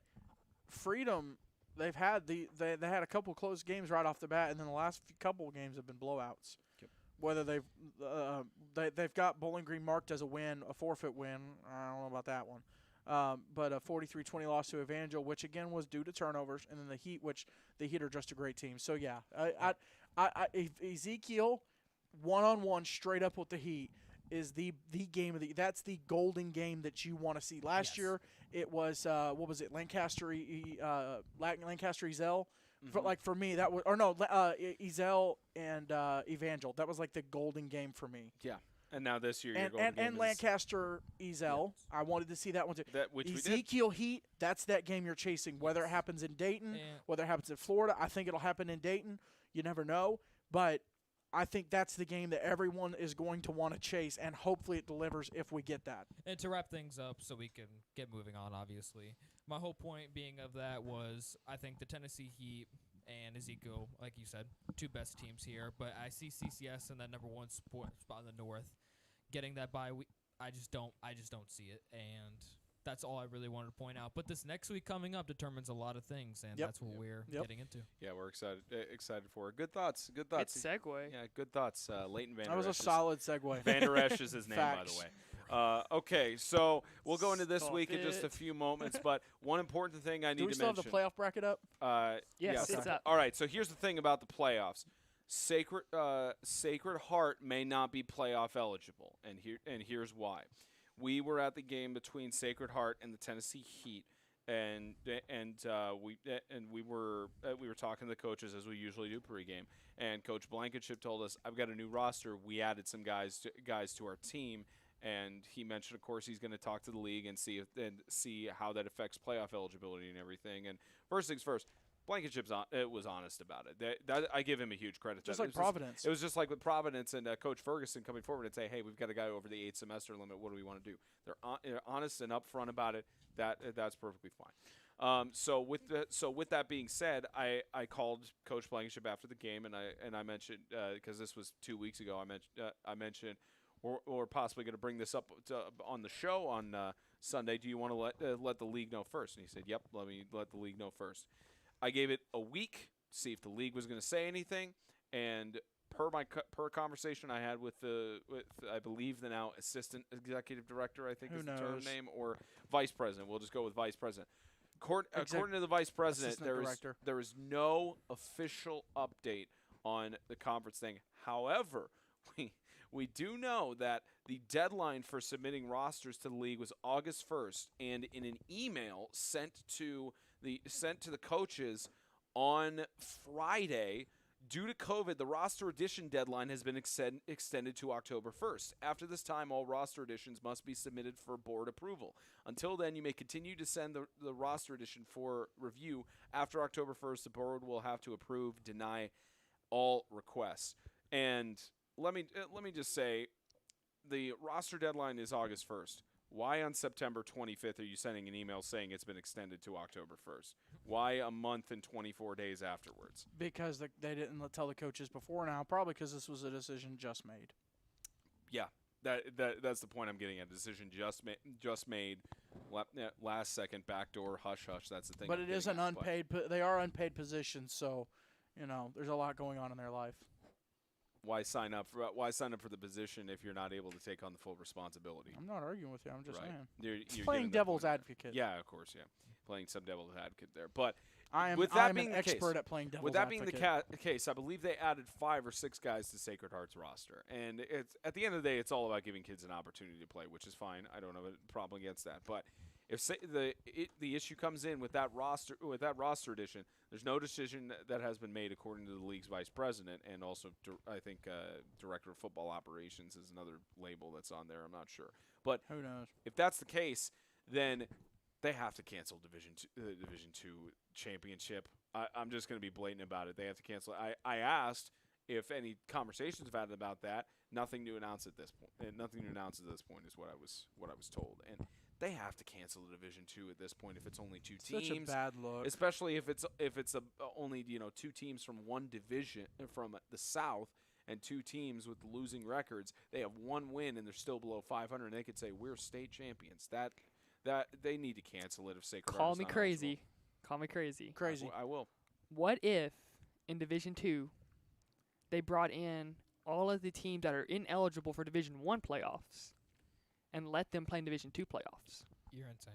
Freedom, they had a couple close games right off the bat, and then the last couple of games have been blowouts. Yep. Whether they've got Bowling Green marked as a win, a forfeit win. I don't know about that one. But a 43-20 loss to Evangel, which again was due to turnovers, and then the Heat, which the Heat are just a great team. So yeah, Ezekiel one-on-one straight up with the Heat is the game of that's the golden game that you want to see. Last year it was what was it, Lancaster Ezel. For me that was Ezel and Evangel. That was like the golden game for me. Yeah. And now this year, your golden game and is Lancaster Ezel. I wanted to see that one too. which Ezekiel Heat. That's that game you're chasing. Whether it happens in Dayton, whether it happens in Florida, I think it'll happen in Dayton. You never know, but I think that's the game that everyone is going to want to chase, and hopefully it delivers if we get that. And to wrap things up so we can get moving on, obviously, my whole point being of that was I think the Tennessee Heat and Ezekiel, like you said, 2 best teams here, but I see CCS in that number 1 spot in the North getting that bye week. I just don't see it, and that's all I really wanted to point out. But this next week coming up determines a lot of things, and that's what we're getting into. Yeah, we're excited for it. Good thoughts. Good segue. Yeah, good thoughts. Leighton Vander That was a Esch solid segue. Vander Esch is his name, by Facts. the way. Okay, so we'll go into this Stop week in just a it. few moments, but one important thing I need Do we to still mention. have the playoff bracket up? Yes, it's up. All right, so here's the thing about the playoffs. Sacred Heart may not be playoff eligible, and here's why. We were at the game between Sacred Heart and the Tennessee Heat, we were talking to the coaches as we usually do pregame, and Coach Blankenship told us, I've got a new roster. We added some guys to our team, and he mentioned, of course, he's going to talk to the league and see how that affects playoff eligibility and everything. And first things first, Blankenship was honest about it. That I give him a huge credit. Just like Providence. It was just like with Providence and Coach Ferguson coming forward and say, hey, we've got a guy over the 8-semester limit. What do we want to do? They're honest and upfront about it. That's perfectly fine. So with that being said, I called Coach Blankenship after the game, and I mentioned, because this was 2 weeks ago, I mentioned we're possibly going to bring this up on the show on Sunday. Do you want to let the league know first? And he said, yep, let me let the league know first. I gave it a week, see if the league was going to say anything, and per conversation I had with I believe the now assistant executive director, I think is the term name, or vice president. We'll just go with vice president. According to the vice president, there is no official update on the conference thing. However, we do know that the deadline for submitting rosters to the league was August 1st, and in an email sent to the coaches on Friday, due to COVID, the roster addition deadline has been extended to October 1st. After this time, all roster additions must be submitted for board approval. Until then, you may continue to send the roster addition for review. After October 1st, the board will have to deny all requests. And let me just say, the roster deadline is August 1st. Why on September 25th are you sending an email saying it's been extended to October 1st? Why a month and 24 days afterwards? Because they didn't tell the coaches before now, probably because this was a decision just made. Yeah, that's the point I'm getting at. Decision just made, last second, backdoor, hush-hush, that's the thing. But it is an unpaid – they are unpaid positions, so, there's a lot going on in their life. Why sign up for the position if you're not able to take on the full responsibility? I'm not arguing with you. I'm just saying. You're playing devil's advocate. Yeah, of course, yeah. Playing some devil's advocate there. But I'm an expert at playing devil's advocate. With that being the case, I believe they added 5 or 6 guys to Sacred Heart's roster. And it's at the end of the day, it's all about giving kids an opportunity to play, which is fine. I don't have a problem against that. But if the issue comes in with that roster addition, there's no decision that has been made according to the league's vice president, and also I think director of football operations is another label that's on there. I'm not sure, but who knows? If that's the case, then they have to cancel Division Two championship. I'm just going to be blatant about it. They have to cancel it. I asked if any conversations have had about that. Nothing to announce at this point. Nothing to announce at this point is what I was told. And they have to cancel the Division II at this point if it's only 2 teams. Such a bad look. Especially if it's only 2 teams from one division from the South and 2 teams with losing records. They have 1 win and they're still below 500. And they could say we're state champions. That they need to cancel it if Sacred Heart Call is me not crazy. eligible. Call me crazy. Crazy. I will. What if in Division II they brought in all of the teams that are ineligible for Division I playoffs and let them play in Division II playoffs? You're insane.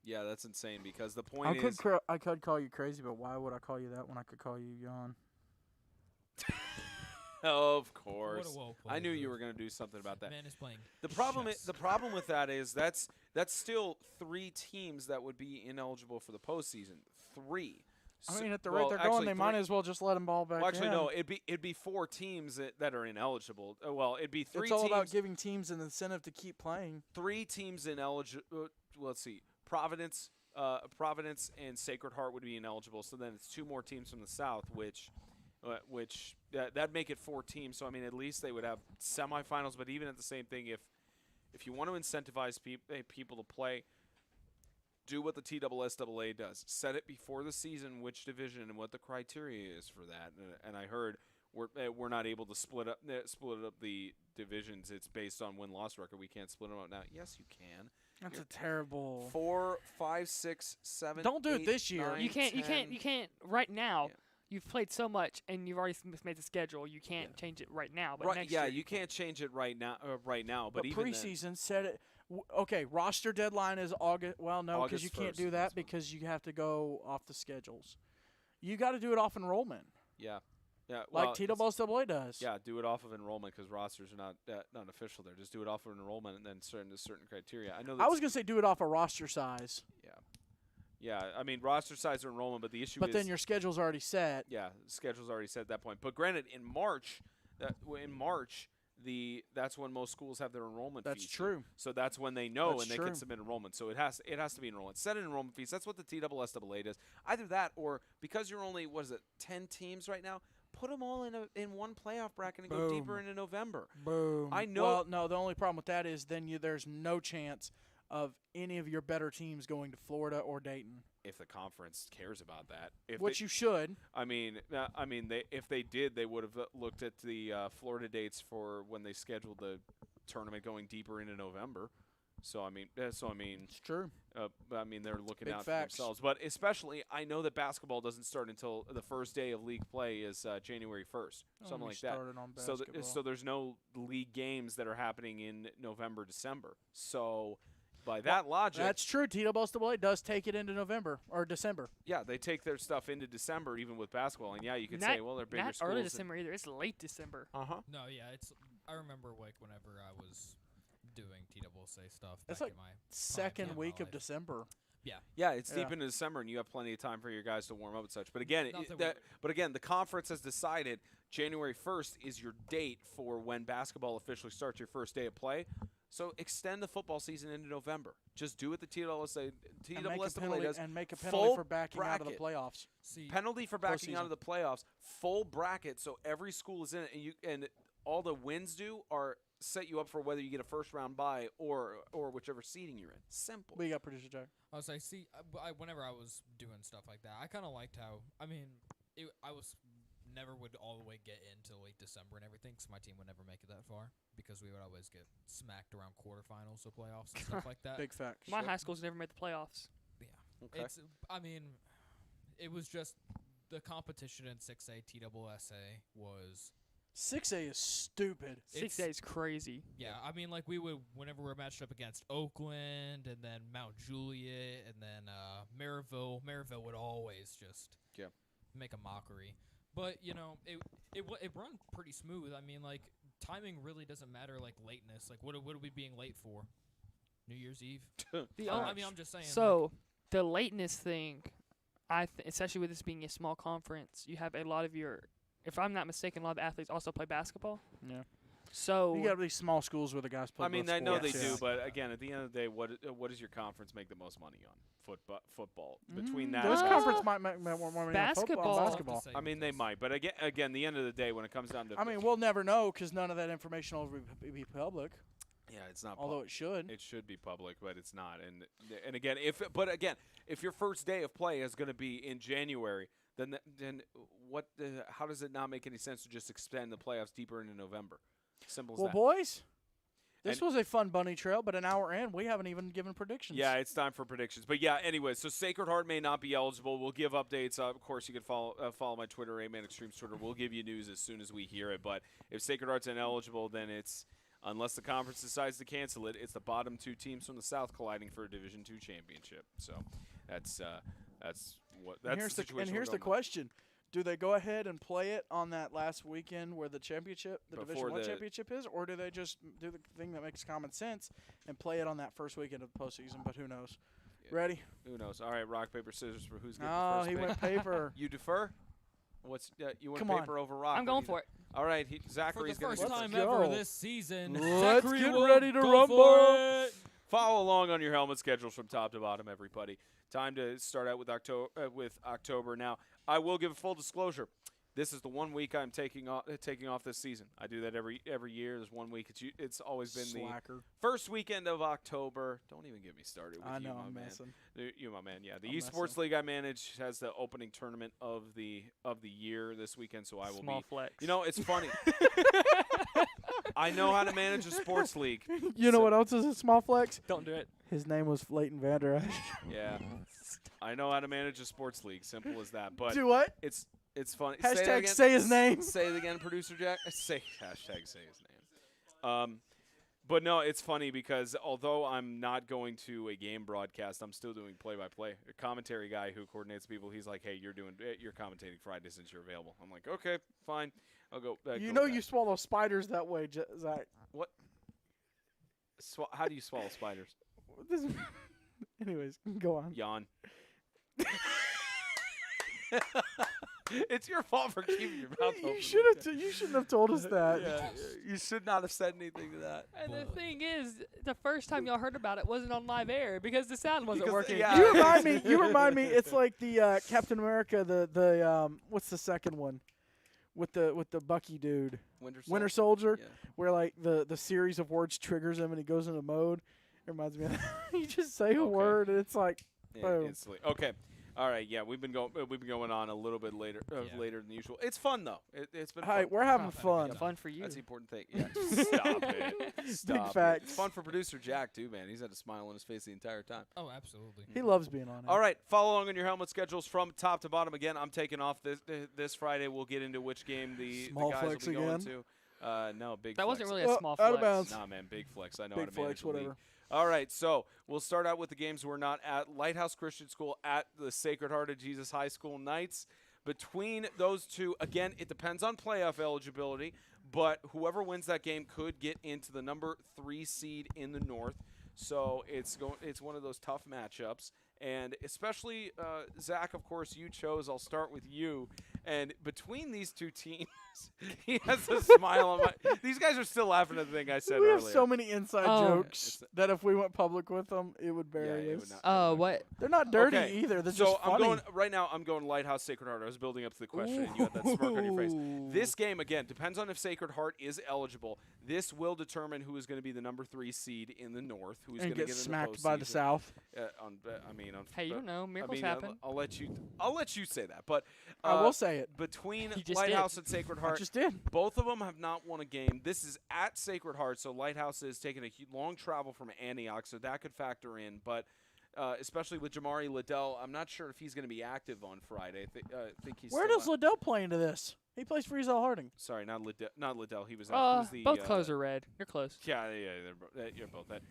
Yeah, that's insane because the point is I could call you crazy, but why would I call you that when I could call you yawn? Of course. What a woke I knew move. you were going to do something about that. Man is playing. The problem chess. the problem with that is that's still 3 teams that would be ineligible for the postseason. 3. I mean, at the rate they're going, they might as well just let them ball back. Well, actually, in. no. It'd be 4 teams that are ineligible. Well, it'd be 3 It's teams. all about giving teams an incentive to keep playing. 3 teams ineligible. Let's see. Providence and Sacred Heart would be ineligible. So then it's 2 more teams from the South, which that'd make it 4 teams. So I mean, at least they would have semifinals. But even at the same thing, if you want to incentivize people to play, do what the TSSAA does. Set it before the season which division and what the criteria is for that. And I heard we're not able to split up the divisions. It's based on win-loss record. We can't split them up now. Yes, you can. That's a terrible. 4, 5, 6, 7. Don't do 8, it this year. 9, You can't. 10. You can't. Right now, Yeah. you've played so much, and you've already made the schedule. You can't change it right now. But Right, next yeah, year, you can't change it right now. But But even preseason said it. Okay, roster deadline is August. Well, no, because August you can't 1st, do that that's fine. because you have to go off the schedules. You got to do it off enrollment, yeah, well, like TSSAA does. yeah, do it off of enrollment because rosters are not official there. Just do it off of enrollment and then certain criteria. I know. I was gonna say do it off a roster size. Yeah, I mean roster size or enrollment, but the issue But is then your schedule's already set. yeah, schedule's already set at that point. But granted, in March, that's when most schools have their enrollment That's fees. true. So that's when they know That's and they true. can submit enrollment. So it has to be enrollment. Set an enrollment fees. That's what the TSSAA does. Either that or because you're only 10 teams right now, put them all in one playoff bracket and go deeper into November. Boom. I know. Well, no, the only problem with that is then there's no chance of any of your better teams going to Florida or Dayton. If the conference cares about that, Which you should. I mean, if they did, they would have looked at the Florida dates for when they scheduled the tournament going deeper into November. So I mean, It's true. but I mean, they're looking Big out facts. for themselves. But especially, I know that basketball doesn't start until the first day of league play is January 1st, something like that. So there's no league games that are happening in November, December. So by that logic, That's true. TSSAA does take it into November or December. yeah, they take their stuff into December, even with basketball. And yeah, you could Not- say, well, they're bigger Not schools. early December either. It's late December. No, yeah, I remember like whenever I was doing TSSAA stuff. It's back like in my Second time week in my of life. December. Yeah, it's deep Yeah. into December, and you have plenty of time for your guys to warm up and such. But again, Not that the conference has decided January 1st is your date for when basketball officially starts your first day of play. So extend the football season into November. Just do what the TSSAA does. And make a Full penalty for backing out of the bracket. playoffs. See, Penalty for backing out Postseason. of the playoffs. Full bracket, so every school is in it, and all the wins are set you up for whether you get a first round bye or whichever seeding you're in. Simple. We got producer Jack. I was like, see, whenever I was doing stuff like that, I kind of liked how, I mean, I was never would all the way get into late December and everything, because my team would never make it that far, because we would always get smacked around quarterfinals of playoffs and stuff like that. Big facts. My high school's never made the playoffs. Okay. I mean, it was just the competition in 6A TSSAA was 6A is stupid. 6A is crazy. Yeah, I mean, like, we would, whenever we were matched up against Oakland and then Mount Juliet and then Maryville would always just make a mockery. But, you know, it run pretty smooth. I mean, like, timing really doesn't matter, like, lateness. Like, what are we being late for? New Year's Eve? I mean, I'm just saying. So the lateness thing, especially with this being a small conference, you have a lot of your, if I'm not mistaken, a lot of athletes also play basketball. Yeah. So You got these small schools where the guys play I mean, both I know they sports, do, yeah. but again, at the end of the day, what does your conference make the most money on? Football. Between that, This and conference basketball. might make more money on Basketball. basketball. I mean, they might, but again, the end of the day, when it comes down to, I mean, we'll never know because none of that information will be public, yeah, it's not. although it should. It should be public, but it's not. And again, if your first day of play is going to be in January, then what? How does it not make any sense to just extend the playoffs deeper into November? Simple as Well, that. boys, this And- was a fun bunny trail, but an hour in, we haven't even given predictions. Yeah, it's time for predictions. But yeah, anyway, so Sacred Heart may not be eligible. We'll give updates. Of course, you can follow my Twitter, A-Man Extreme's Twitter. We'll give you news as soon as we hear it. But if Sacred Heart's ineligible, then it's, unless the conference decides to cancel it, it's the bottom two teams from the South colliding for a Division II championship. So that's the situation. And here's the question. Do they go ahead and play it on that last weekend where the championship, the Before Division I the- championship is, or do they just do the thing that makes common sense and play it on that first weekend of the postseason? But who knows? Yeah. Ready? Who knows? All right, rock, paper, scissors for who's getting the Oh, first he pick. went paper. You defer? You want Come on. paper over rock? I'm going for it. All right, For the Zachary's going first to time go. ever this season, Let's Zachary get will ready to go rumble. for it. Follow along on your helmet schedules from top to bottom, everybody. Time to start out with October. Now, I will give a full disclosure. This is the 1 week I'm taking off this season. I do that every year. There's 1 week. It's always been Slacker. the first weekend of October. Don't even get me started with I you, know, my I'm man. messing. You, my man. Yeah, the I'm esports messing. league I manage has the opening tournament of the year this weekend, so I will Small be. flex. You know, it's funny. I know how to manage a sports league. You know what else is a small flex? Don't do it. His name was Leighton Vander Esch. Yeah, I know how to manage a sports league. Simple as that. But Do what? it's funny. Hashtag say, that again. say his name. Say it again, producer Jack. Say his name. But no, it's funny because although I'm not going to a game broadcast, I'm still doing play-by-play. A commentary guy who coordinates people, he's like, "Hey, you're commentating Friday since you're available." I'm like, "Okay, fine, I'll go." You go know with you that." swallow spiders that way, Zach. What? How do you swallow spiders? Anyways, go on. Yawn. It's your fault for keeping your mouth open. You should have. You shouldn't have told us that. Yeah, you should not have said anything to that. And the thing is, the first time y'all heard about it wasn't on live air because the sound wasn't Because, working. yeah. You remind me. You remind me. It's like the Captain America. The what's the second one? With the Bucky dude, Winter Soldier, Yeah. where like the series of words triggers him and he goes into mode. It reminds me of that. You just say a word and it's like, boom. Instantly. Okay. All right. Yeah, we've been going on a little bit later later than usual. It's fun though. It's been Hey, fun. we're having Not bad. fun. Yeah. Fun for you. That's the important thing. Yeah. Stop it. Stop it. facts. It's fun for producer Jack too, man. He's had a smile on his face the entire time. Oh, absolutely. He loves being on it. All right, follow along on your helmet schedules from top to bottom. Again, I'm taking off this Friday. We'll get into which game the Small guys flex will be going again? to. No, big. That flex. wasn't really a Well, small out of flex. bounds. Nah, man, big flex. I know Big how to manage flex, the league. whatever. All right, so we'll start out with the games we're not at. Lighthouse Christian School at the Sacred Heart of Jesus High School Knights. Between those two, again, it depends on playoff eligibility, but whoever wins that game could get into the number 3 seed in the North. So it's one of those tough matchups, and especially Zach. Of course, you chose. I'll start with you. And between these two teams, he has a smile on my. These guys are still laughing at the thing I said We earlier. have so many inside Oh. jokes that if we went public with them, it would bury it us. would not- Oh, what? They're not dirty Okay, either. They're So just I'm funny. going right now. I'm going Lighthouse Sacred Heart. I was building up to the question, and you had that smirk on your face. Ooh. This game again depends on if Sacred Heart is eligible. This will determine who is going to be the number 3 seed in the North. Who's and going to get get in smacked the by the postseason. South. Hey, you don't know. Miracles I'll happen. let you say that. But I will say it. between He just Lighthouse did. and Sacred I Heart, just did. both of them have not won a game. This is at Sacred Heart, so Lighthouse is taking a long travel from Antioch, so that could factor in. But especially with Jamari Liddell, I'm not sure if he's going to be active on Friday. I think he's Where still does out. Liddell play into this? He plays for Ezel Harding. Sorry, not Liddell. He was the Both clothes are red. You're close. Yeah, you're both that.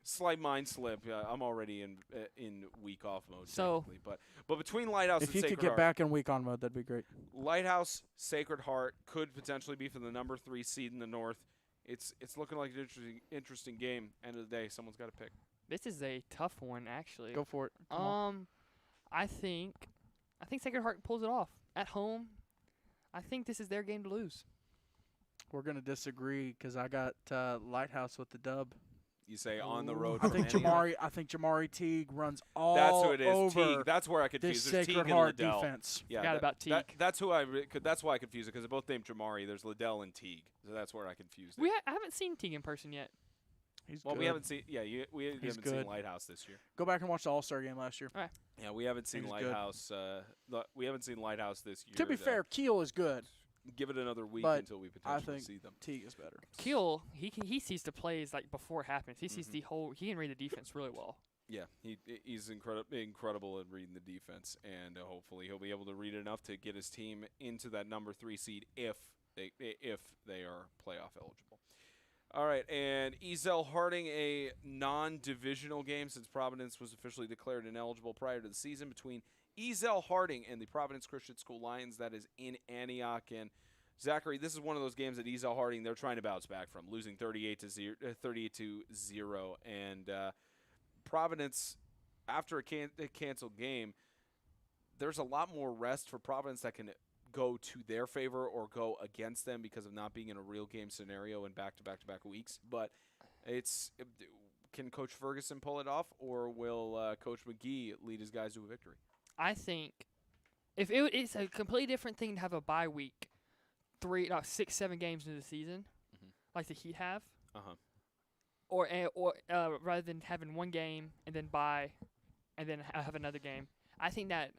Slight mind slip. I'm already in week off mode. So- technically, but between Lighthouse If and you Sacred could get Heart, back in week on mode, that'd be great. Lighthouse, Sacred Heart could potentially be for the number 3 seed in the North. It's looking like an interesting game. End of the day, someone's got to pick. This is a tough one, actually. Go for it. Come on. I think Sacred Heart pulls it off at home. I think this is their game to lose. We're gonna disagree because I got Lighthouse with the dub. You say on the road. I from think Antioch. Jamari Teague runs all That's who it is. over Teague. That's where I this confuse. There's Teague Sacred and Heart Liddell. defense. Yeah, Forgot about Teague. That's who that's why I confuse it because they're both named Jamari. There's Liddell and Teague, so that's where I confused it. I haven't seen Teague in person yet. He's Well, good. we haven't seen. Yeah, we haven't He's seen good. Lighthouse this year. Go back and watch the All-Star game last year. Yeah, we haven't seen He's good. Lighthouse. We haven't seen Lighthouse this year. To be fair, Keel is good. Give it another week but until we I potentially think see them. Teague is better. Keel, he sees the plays like before it happens. He sees the whole. He can read the defense really well. Yeah, he's incredible at reading the defense, and hopefully he'll be able to read enough to get his team into that number 3 seed if they are playoff eligible. All right, and Ezel Harding, a non-divisional game since Providence was officially declared ineligible prior to the season between Ezel Harding and the Providence Christian School Lions. That is in Antioch. And Zachary, this is one of those games that Ezel Harding, they're trying to bounce back from, losing 38-0. And Providence, after a canceled game, there's a lot more rest for Providence that can go to their favor or go against them because of not being in a real game scenario in back-to-back weeks. But can Coach Ferguson pull it off, or will Coach McGee lead his guys to a victory? I think it's a completely different thing to have a bye week, 6, 7 games into the season, like the Heat have, or rather than having one game and then bye, and then have another game. I think that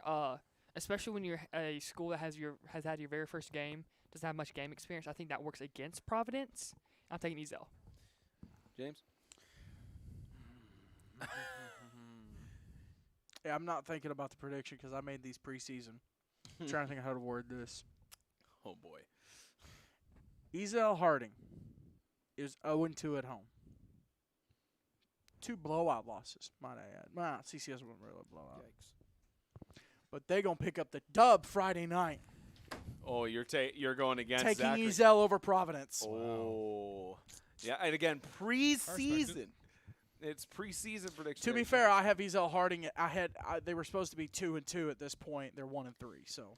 especially when you're a school that has had your very first game, doesn't have much game experience, I think that works against Providence. I'm taking Ezel. James? Yeah, I'm not thinking about the prediction because I made these preseason. I'm trying to think of how to word this. Oh, boy. Ezel Harding is 0-2 at home. 2 blowout losses, might I add. Nah, CCS wasn't really a blowout. Yikes. But they're going to pick up the dub Friday night. Oh, you're going against Taking Zachary. Ezel over Providence. Oh. Yeah, and again, preseason. It's preseason prediction. To be fair, I have Ezel Harding. They were supposed to be 2-2 at this point. They're 1-3. So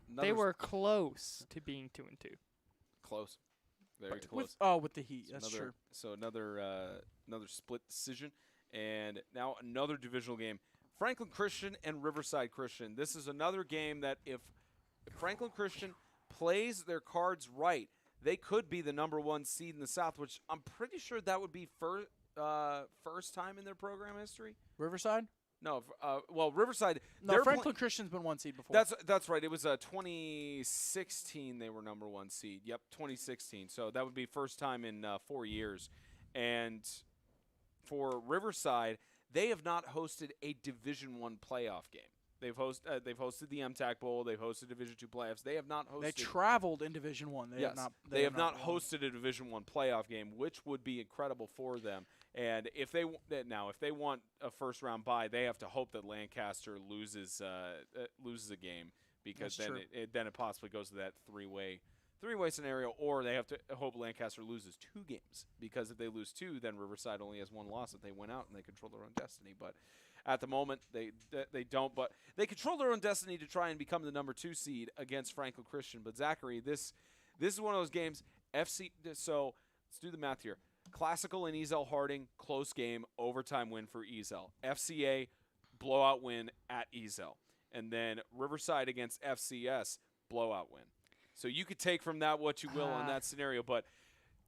they were close to being 2-2. Close. Very close. With the Heat. That's true. So another split decision, and now another divisional game. Franklin Christian and Riverside Christian. This is another game that if Franklin Christian plays their cards right, they could be the #1 seed in the South, which I'm pretty sure that would be first time in their program history. Riverside? No, Riverside. No, Franklin Christian's been 1 seed before. That's right. It was 2016 they were #1 seed. Yep, 2016. So that would be first time in 4 years. And for Riverside, they have not hosted a Division I playoff game. They've hosted the MTAC Bowl. They've hosted Division II playoffs. They have not hosted. They traveled in Division I. They have not hosted a Division I playoff game, which would be incredible for them. And if they want a first round bye, they have to hope that Lancaster loses a game, because then it possibly goes to that three-way scenario, or they have to hope Lancaster loses 2 games, because if they lose 2, then Riverside only has 1 loss if they win out and they control their own destiny. But at the moment, they don't. But they control their own destiny to try and become the #2 seed against Franklin Christian. But Zachary, this is one of those games. So let's do the math here. Classical and Ezel Harding, close game, overtime win for Ezel. FCA, blowout win at Ezel. And then Riverside against FCS, blowout win. So you could take from that what you will on that scenario, but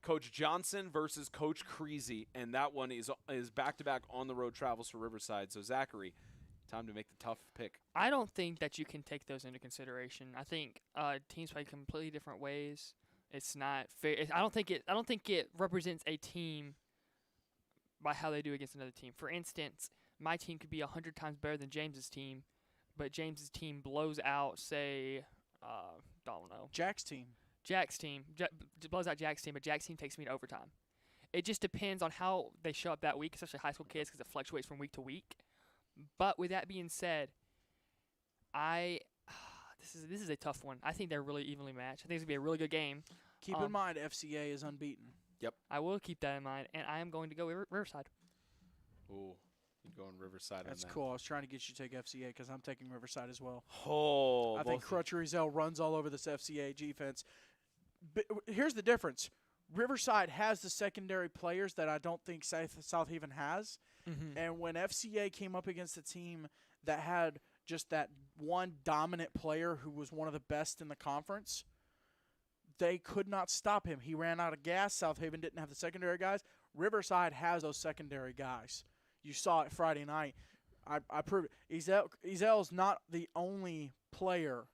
Coach Johnson versus Coach Creasy, and that one is back-to-back on-the-road travels for Riverside. So, Zachary, time to make the tough pick. I don't think that you can take those into consideration. I think teams play completely different ways. It's not fair. I don't think it represents a team by how they do against another team. For instance, my team could be 100 times better than James's team, but James's team blows out, say, I don't know, Jack's team blows out Jack's team, but Jack's team takes me to overtime. It just depends on how they show up that week, especially high school kids, because it fluctuates from week to week. But with that being said, this is a tough one. I think they're really evenly matched. I think it's going to be a really good game. Keep in mind, FCA is unbeaten. Yep. I will keep that in mind, and I am going to go Riverside. Ooh, you're going Riverside on that. That's cool. I was trying to get you to take FCA because I'm taking Riverside as well. Oh, I think Crutcher Ezel runs all over this FCA defense. But here's the difference. Riverside has the secondary players that I don't think South Haven has. Mm-hmm. And when FCA came up against a team that had just that one dominant player who was one of the best in the conference, they could not stop him. He ran out of gas. South Haven didn't have the secondary guys. Riverside has those secondary guys. You saw it Friday night. I proved it. Ezel's not the only player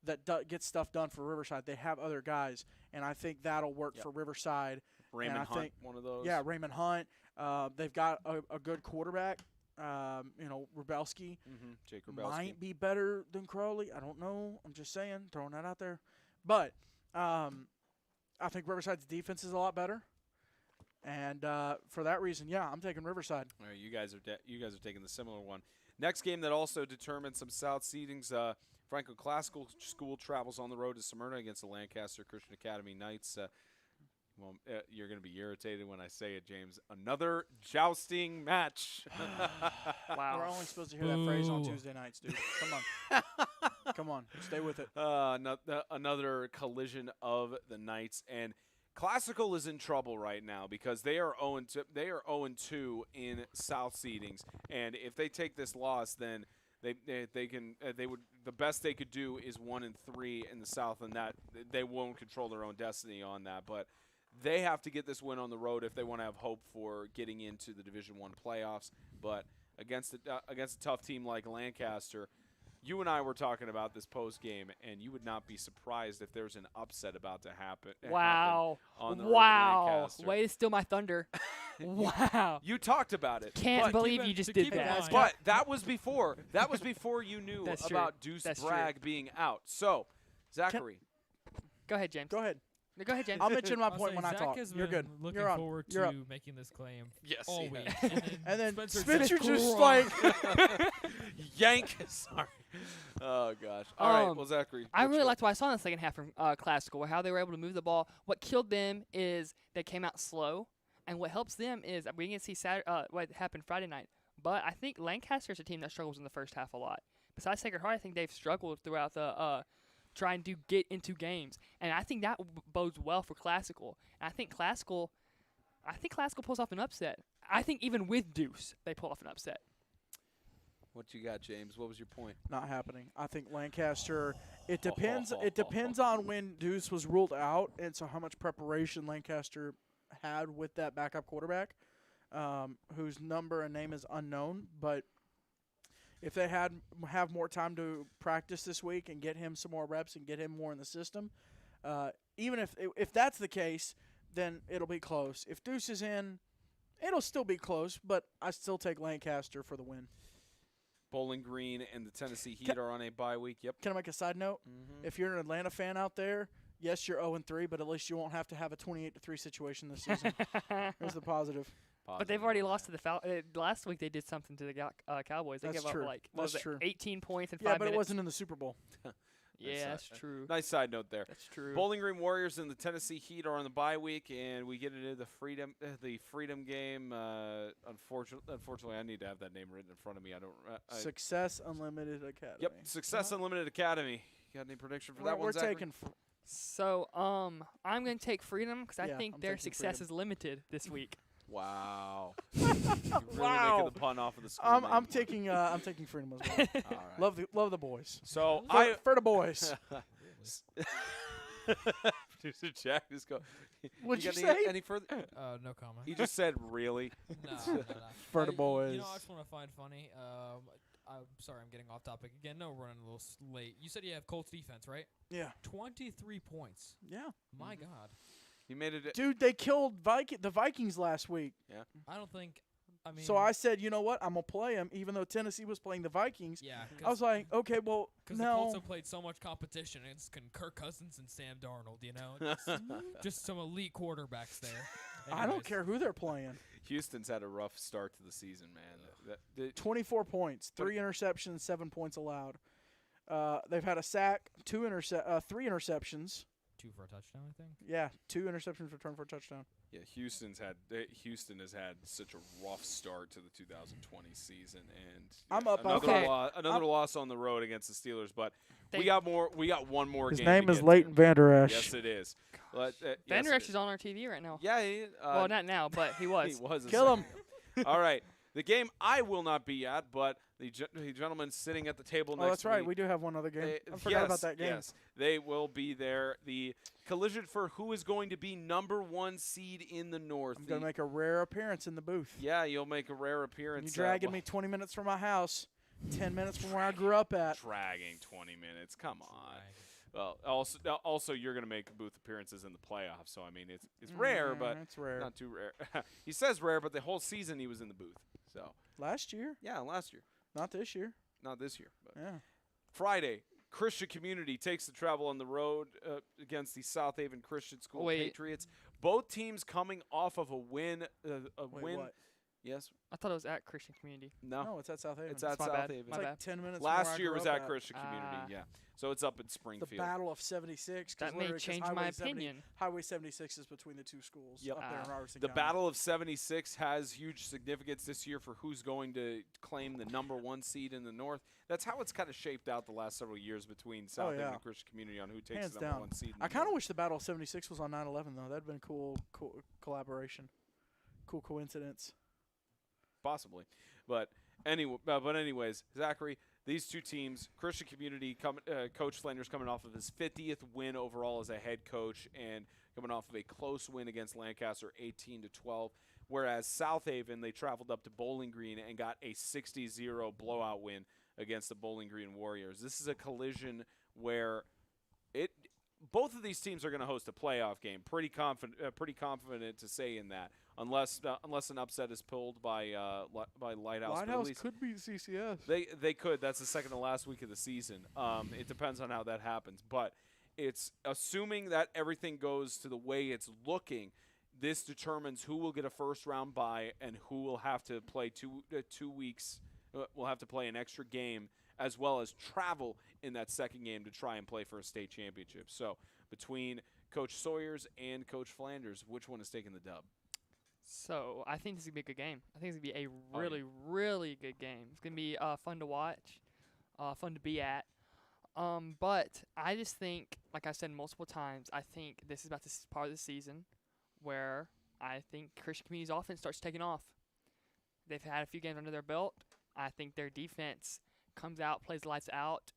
that gets stuff done for Riverside. They have other guys, and I think that'll work for Riverside. Raymond Hunt, one of those. Yeah, Raymond Hunt. They've got a good quarterback. Rubelski. Mm-hmm. Jake Rubelski might be better than Crowley. I don't know. I'm just saying, throwing that out there. But I think Riverside's defense is a lot better. And for that reason, yeah, I'm taking Riverside. All right, you guys are taking the similar one. Next game that also determines some South seedings. Franklin Classical School travels on the road to Smyrna against the Lancaster Christian Academy Knights. You're going to be irritated when I say it, James. Another jousting match. Wow. We're only supposed to hear that phrase on Tuesday nights, dude. Come on. Come on. Stay with it. Another collision of the Knights. And Classical is in trouble right now because they are 0-2 in South seedings. And if they take this loss, then the best they could do is 1-3 in the South, and that they won't control their own destiny on that. But they have to get this win on the road if they want to have hope for getting into the Division I playoffs. But against a tough team like Lancaster, you and I were talking about this post game, and you would not be surprised if there's an upset about to happen. Wow! On the road to Lancaster. Way to steal my thunder. Wow! You talked about it. Can't believe you just did that. But that was before you knew about Deuce Bragg being out. So, Zachary, go ahead, James. Go ahead. No, go ahead, James. I'll mention my point when I Zach talk. has You're been good. Looking You're on. forward You're to up. making this claim yes, all week. And then Spencer's just like yank. Sorry. Oh gosh. All right. Well, Zachary, I really liked what I saw in the second half from Classical, how they were able to move the ball. What killed them is they came out slow, And what helps them is we can see what happened Friday night. But I think Lancaster's a team that struggles in the first half a lot. Besides Sacred Heart, I think they've struggled throughout the trying to get into games. And I think that bodes well for Classical. And I think Classical pulls off an upset. I think even with Deuce, they pull off an upset. What you got, James? What was your point? Not happening. I think Lancaster. It depends. It depends on when Deuce was ruled out, and so how much preparation Lancaster had with that backup quarterback, whose number and name is unknown. But if they have more time to practice this week and get him some more reps and get him more in the system, even if that's the case, then it'll be close. If Deuce is in, it'll still be close, but I still take Lancaster for the win. Bowling Green and the Tennessee Heat are on a bye week. Yep. Can I make a side note? If you're an Atlanta fan out there, yes, you're 0-3, but at least you won't have to have a 28-3 situation this season. There's the positive. But they've already lost to the last week. They did something to the Cowboys. They That's gave true. up That's true. 18 points in 5 Yeah, minutes. but it wasn't in the Super Bowl. Yeah, that's true. Nice side note there. That's true. Bowling Green Warriors and the Tennessee Heat are on the bye week, and we get into the Freedom game. Unfortunately, I need to have that name written in front of me. I don't. Success Unlimited Academy. Yep, Success Unlimited Academy. You got any prediction for that one, We're Zachary? taking. So, I'm going to take Freedom because I Yeah, think I'm their taking success Freedom. is limited this week. Wow. You're really Wow. making the pun off of the school I'm name. taking Freedom as well. All right. Love the boys. So For the boys. Producer Jack just go. What'd you got say? Any further? No comment. He just said, "Really." No. For the boys. You know, I just want to find funny. I'm sorry, I'm getting off topic again. No, we're running a little late. You said you have Colts defense, right? Yeah. 23 points. Yeah. My God. You made it. Dude, they killed the Vikings last week. I don't think. I mean. So I said, you know what? I'm gonna play them, even though Tennessee was playing the Vikings. Yeah. I was like, okay, well, Because the Colts no. have played so much competition. It's Kirk Cousins and Sam Darnold, you know? Just some elite quarterbacks there. I don't care who they're playing. Houston's had a rough start to the season, man. 24 points, 3 interceptions, 7 points allowed. They've had a sack, 3 interceptions. 2 for a touchdown, I think. Yeah, 2 interceptions returned for a touchdown. Yeah, Houston has had such a rough start to the 2020 season, and I'm up another, okay. another loss on the road against the Steelers. But we got one more His game. name to is get Leighton to. Vander Esch. Yes, it is. Vander Esch is on our TV right now. Yeah, Well, not now, but he was. he was. Kill him. All right, the game I will not be at, but the gentleman sitting at the table next. Oh, that's to right. me, We do have one other game. I forgot about that game. Yes, they will be there. The collision for who is going to be number 1 seed in the North. I'm going to make a rare appearance in the booth. Yeah, you'll make a rare appearance. You dragging me 20 minutes from my house, 10 minutes from where I grew up at. Dragging 20 minutes. Come on. Well, also you're going to make booth appearances in the playoffs. So I mean, it's rare, but it's rare. not too rare. He says rare, but the whole season he was in the booth. So Last year, yeah, last year, not this year. not this year. But Yeah. Friday, Christian Community takes the travel on the road against the South Haven Christian School Patriots. Both teams coming off of a win. Wait, what? Yes. I thought it was at Christian Community. No, it's at South Haven. It's at my South bad. Haven. It's My like bad. 10 minutes from where I Last year grew was up at at. Christian Community. Yeah. So it's up in The Springfield. Battle of 76. 'cause That may literally, 'cause change Highway my 70 opinion. Highway 76 is between the two schools Yep. up there in Robertson The County. Battle of 76 has huge significance this year for who's going to claim the number 1 seed in the North. That's how it's kind of shaped out the last several years between South Haven and Christian Community on who takes Hands the number down. 1 seed. In I the kind of North. wish the Battle of 76 was on 9/11 though. That'd been a cool collaboration. Cool coincidence. Possibly, but anyways, Zachary, these two teams, Christian Community, Coach Flanders coming off of his 50th win overall as a head coach, and coming off of a close win against Lancaster, 18-12. Whereas South Haven, they traveled up to Bowling Green and got a 60-0 blowout win against the Bowling Green Warriors. This is a collision where both of these teams are going to host a playoff game. Pretty confident to say in that, unless an upset is pulled by Lighthouse. Lighthouse could beat CCS. They could. That's the second to last week of the season. It depends on how that happens, but it's assuming that everything goes to the way it's looking. This determines who will get a first round bye and who will have to play 2 weeks. Will have to play an extra game as well as travel in that second game to try and play for a state championship. So between Coach Sawyers and Coach Flanders, which one is taking the dub? So I think this is gonna be a good game. I think it's gonna be a Oh, really, really good game. It's gonna be fun to watch, fun to be at. But I just think, like I said multiple times, I think this is about this part of the season where I think Christian Community's offense starts taking off. They've had a few games under their belt. I think their defense comes out, plays lights out,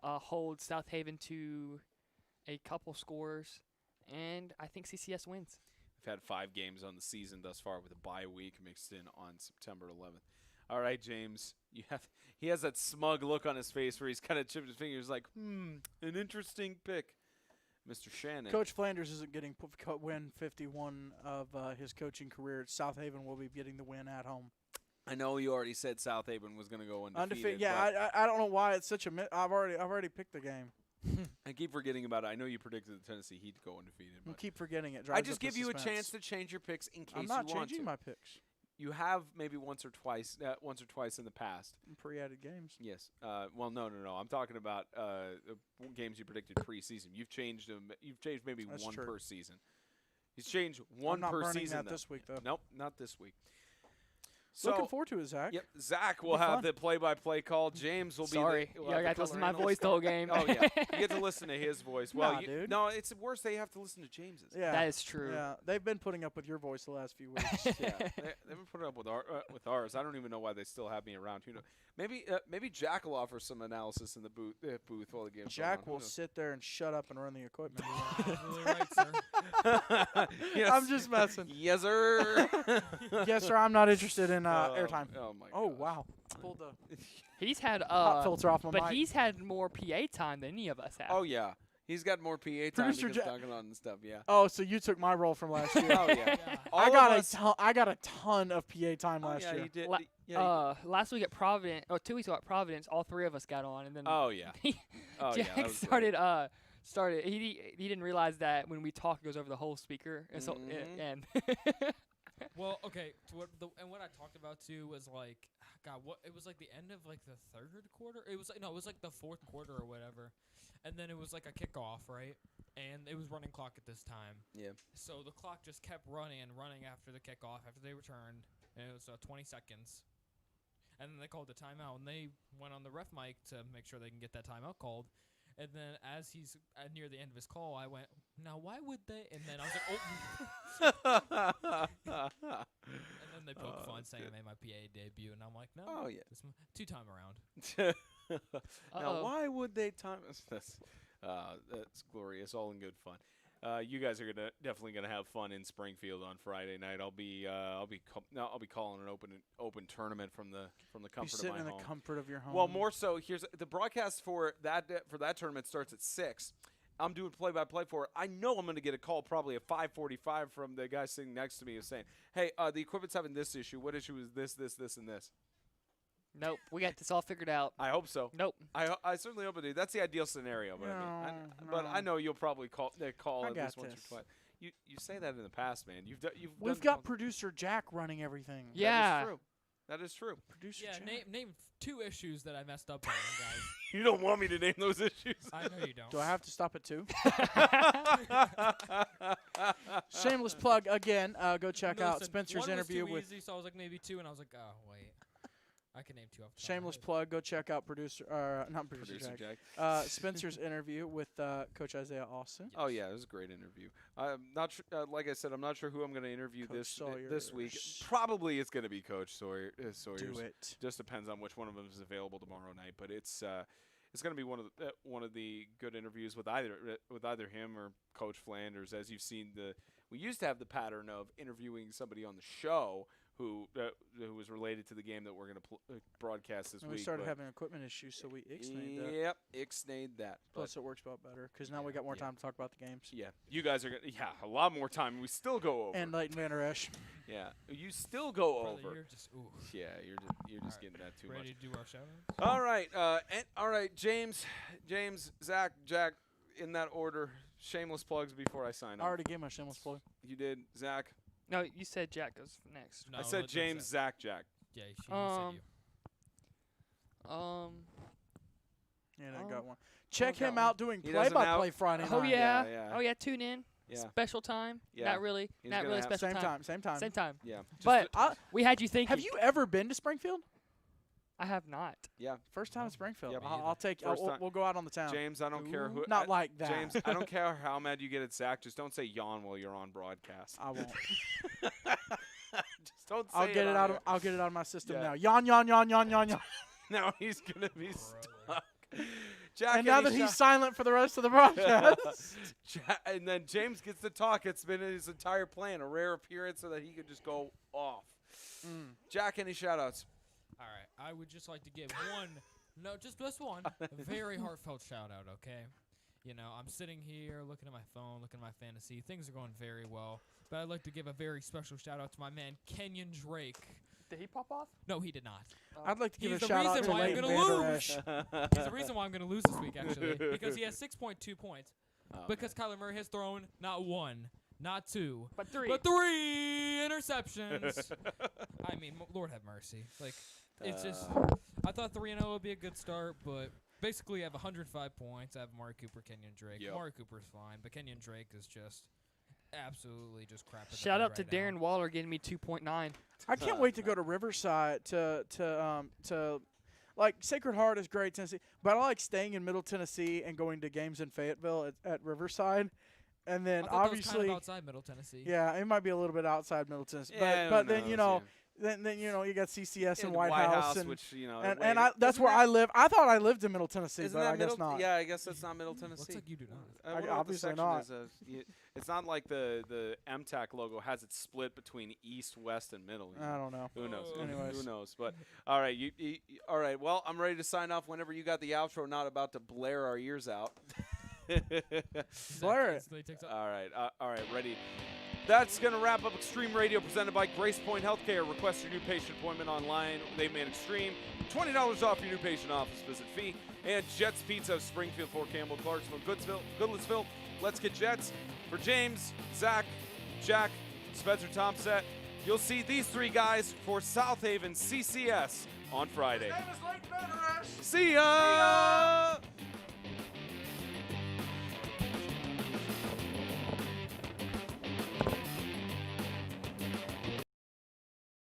holds South Haven to a couple scores, and I think CCS wins. We've had 5 games on the season thus far with a bye week mixed in on September 11th. All right, James, he has that smug look on his face where he's kind of chipped his fingers like, an interesting pick. Mr. Shannon. Coach Flanders isn't getting win 51 of his coaching career. South Haven will be getting the win at home. I know you already said South Haven was going to go undefeated. Yeah, I don't know why it's such a. I've already picked the game. I keep forgetting about it. I know you predicted the Tennessee Heat to go undefeated. I But keep forgetting it. I just give you a chance to change your picks in case I'm not you want changing to. my picks. You have maybe once or twice in the past. Pre-added games. Yes. Well, no. I'm talking about games you predicted preseason. You've changed them. You've changed maybe That's one true. per season. He's changed one I'm not per burning season. that this week though. Nope, not this week. So, Looking forward to it, Zach. Yep, Zach will Be have fun. the play-by-play call. James will Sorry, be the. you got to listen to my voice the whole game. Oh yeah, you get to listen to his voice. Well, Nah, dude. No, it's worse. They have to listen to James's. Yeah, That is true. Yeah, they've been putting up with your voice the last few weeks. Yeah, they've been putting up with ours. I don't even know why they still have me around. Who knows? Maybe Jack will offer some analysis in the booth while the game's Jack going on. will sit there and shut up and run the equipment. Absolutely right, sir. Yes. I'm just messing. Yes, sir. Yes, sir. I'm not interested in airtime. Oh my. Oh gosh. wow! Pulled the He's had pop filter off my but mic. he's had more PA time than any of us have. Oh yeah, he's got more PA time Producer because Ja- talking on and stuff. Yeah. Oh, so you took my role from last year. Oh yeah. Yeah. All I of got us- I got a ton of PA time Oh, last yeah, year. you did. La- Yeah. Last week at Providence, or 2 weeks ago at Providence, all 3 of us got on, and then Oh yeah. Oh yeah. Jack that was started. He didn't realize that when we talk, it goes over the whole speaker, and so Mhm. and Well, okay. What I talked about too was like, God, what it was like the end of like the third quarter. It was like the fourth quarter or whatever, and then it was like a kickoff, right? And it was running clock at this time. Yeah. So the clock just kept running and running after the kickoff, after they returned, and it was 20 seconds. And then they called the timeout, and they went on the ref mic to make sure they can get that timeout called. And then as he's near the end of his call, I went, now why would they? And then I was like, oh. And then they poked fun saying I made my PA debut, and I'm like, no. Oh yeah. This 2-time around. Now, Uh-oh. why would they time us? That's glorious, all in good fun. You guys are definitely gonna have fun in Springfield on Friday night. I'll be calling an open tournament from the Be comfort of sitting my in home. the comfort of your home. Well, more so, here's the broadcast for that tournament starts at 6. I'm doing play-by-play for it. I know I'm going to get a call probably at 5:45 from the guy sitting next to me, saying, "Hey, the equipment's having this issue. What issue is this, and this?" nope, we got this all figured out. I hope so. Nope. I certainly hope I do. That's the ideal scenario, but but I know you'll probably call I at got least once this. or twice. You say that in the past, man. You've We've done got producer Jack running everything. Yeah. That is true. That is true. Producer Yeah, Jack. name 2 issues that I messed up on, guys. You don't want me to name those issues. I know you don't. Do I have to stop at 2? Shameless plug again. Go check out Listen, Spencer's one interview was too with. easy, so I was like maybe 2, and I was like, oh wait, I can name 2 off the top of my Shameless head. plug. Go check out not producer Jack. Spencer's interview with Coach Isaiah Austin. Oh yeah, it was a great interview. I'm not like I said, I'm not sure who I'm going to interview Coach this week. Sawyers. Probably it's going to be Coach Sawyers. Do it. Just depends on which one of them is available tomorrow night. But it's going to be one of the good interviews with either him or Coach Flanders. As you've seen, we used to have the pattern of interviewing somebody on the show who was related to the game that we're going to broadcast this And week. we started but having equipment issues, so we ixnayed that. Yep, ixnayed that. Plus, it works out better because now we got more yeah. time to talk about the games. Yeah, you guys are a lot more time. We still go over. And Leighton Vander Esch. Yeah, you still go Brother, over. you're just ooh. Yeah, you're just getting that too Ready much. to do our shout All right, all right, James, Zach, Jack, in that order. Shameless plugs before I sign I off. already gave my shameless plug. You did, Zach. No, you said Jack goes next. I said James, Zach, Jack. Yeah, she said you. Yeah, I Oh. got one. Check got him one. out doing He doesn't play-by-play Friday night. Oh yeah. yeah. Oh yeah. Tune in. Yeah. special time. Yeah. Not really. He's Not gonna really have- special Same time. Same time. Same time. Yeah. But we had you thinking. Have you ever been to Springfield? I have not. Yeah. First time in Springfield. Yeah, I'll take. First time. We'll go out on the town. James, I don't care who. Not like that. James, I don't care how mad you get at Zach. Just don't say yawn while you're on broadcast. I won't. Just don't say I'll get it on out. air. I'll get it out of my system Yeah. now. Yawn, yawn, yawn, yawn, yawn, yawn. Now he's gonna be stuck. Jack, And now any that he's shot- silent for the rest of the broadcast. and then James gets to talk. It's been his entire plan, a rare appearance so that he could just go off. Jack, any shout-outs? All right, I would just like to give just one very heartfelt shout out, okay? You know, I'm sitting here looking at my phone, looking at my fantasy. Things are going very well. But I'd like to give a very special shout out to my man, Kenyon Drake. Did he pop off? No, he did not. I'd like to give He's a the shout out reason to why I'm Leighton gonna Vander lose. Esch. He's the reason why I'm going to lose this week, actually, because he has 6.2 points. Because Kyler Murray has thrown not one, not two, But three. but 3 interceptions. I mean, Lord have mercy. Like, it's just, I thought 3-0 would be a good start, but basically I have 105 points. I have Amari Cooper, Kenyon Drake. Yep. Amari Cooper's fine, but Kenyon Drake is just absolutely just crap. Shout out to Darren Waller getting me 2.9. I can't wait to go to Riverside to like Sacred Heart is great, Tennessee, but I like staying in Middle Tennessee and going to games in Fayetteville at Riverside, and then I thought that was obviously kind of outside Middle Tennessee. yeah, it might be a little bit outside Middle Tennessee, Yeah, but who then you knows, know. Then you know you got CCS and the White House, and which you know, and, wait, and that's isn't where that- I live. I thought I lived in Middle Tennessee, Isn't but that I guess middle? not. Yeah, I guess that's not Middle Tennessee. Looks like you do not. I wonder what the obviously section not. is, it's not like the MTAC logo has it split between east, west, and middle. you I know? don't know. Who knows? Anyways. Who knows? But all right, all right. Well, I'm ready to sign off whenever you got the outro. Not about to blare our ears out. Blare it. All right. All right. Ready. That's going to wrap up Extreme Radio presented by GracePointe Healthcare. Request your new patient appointment online. They made Extreme. $20 off your new patient office visit fee. And Jets Pizza of Springfield, Fort Campbell, Clarksville, Goodlettsville. Let's get Jets. For James, Zach, Jack, Spencer Thompson, you'll see these 3 guys for South Haven CCS on Friday. See ya!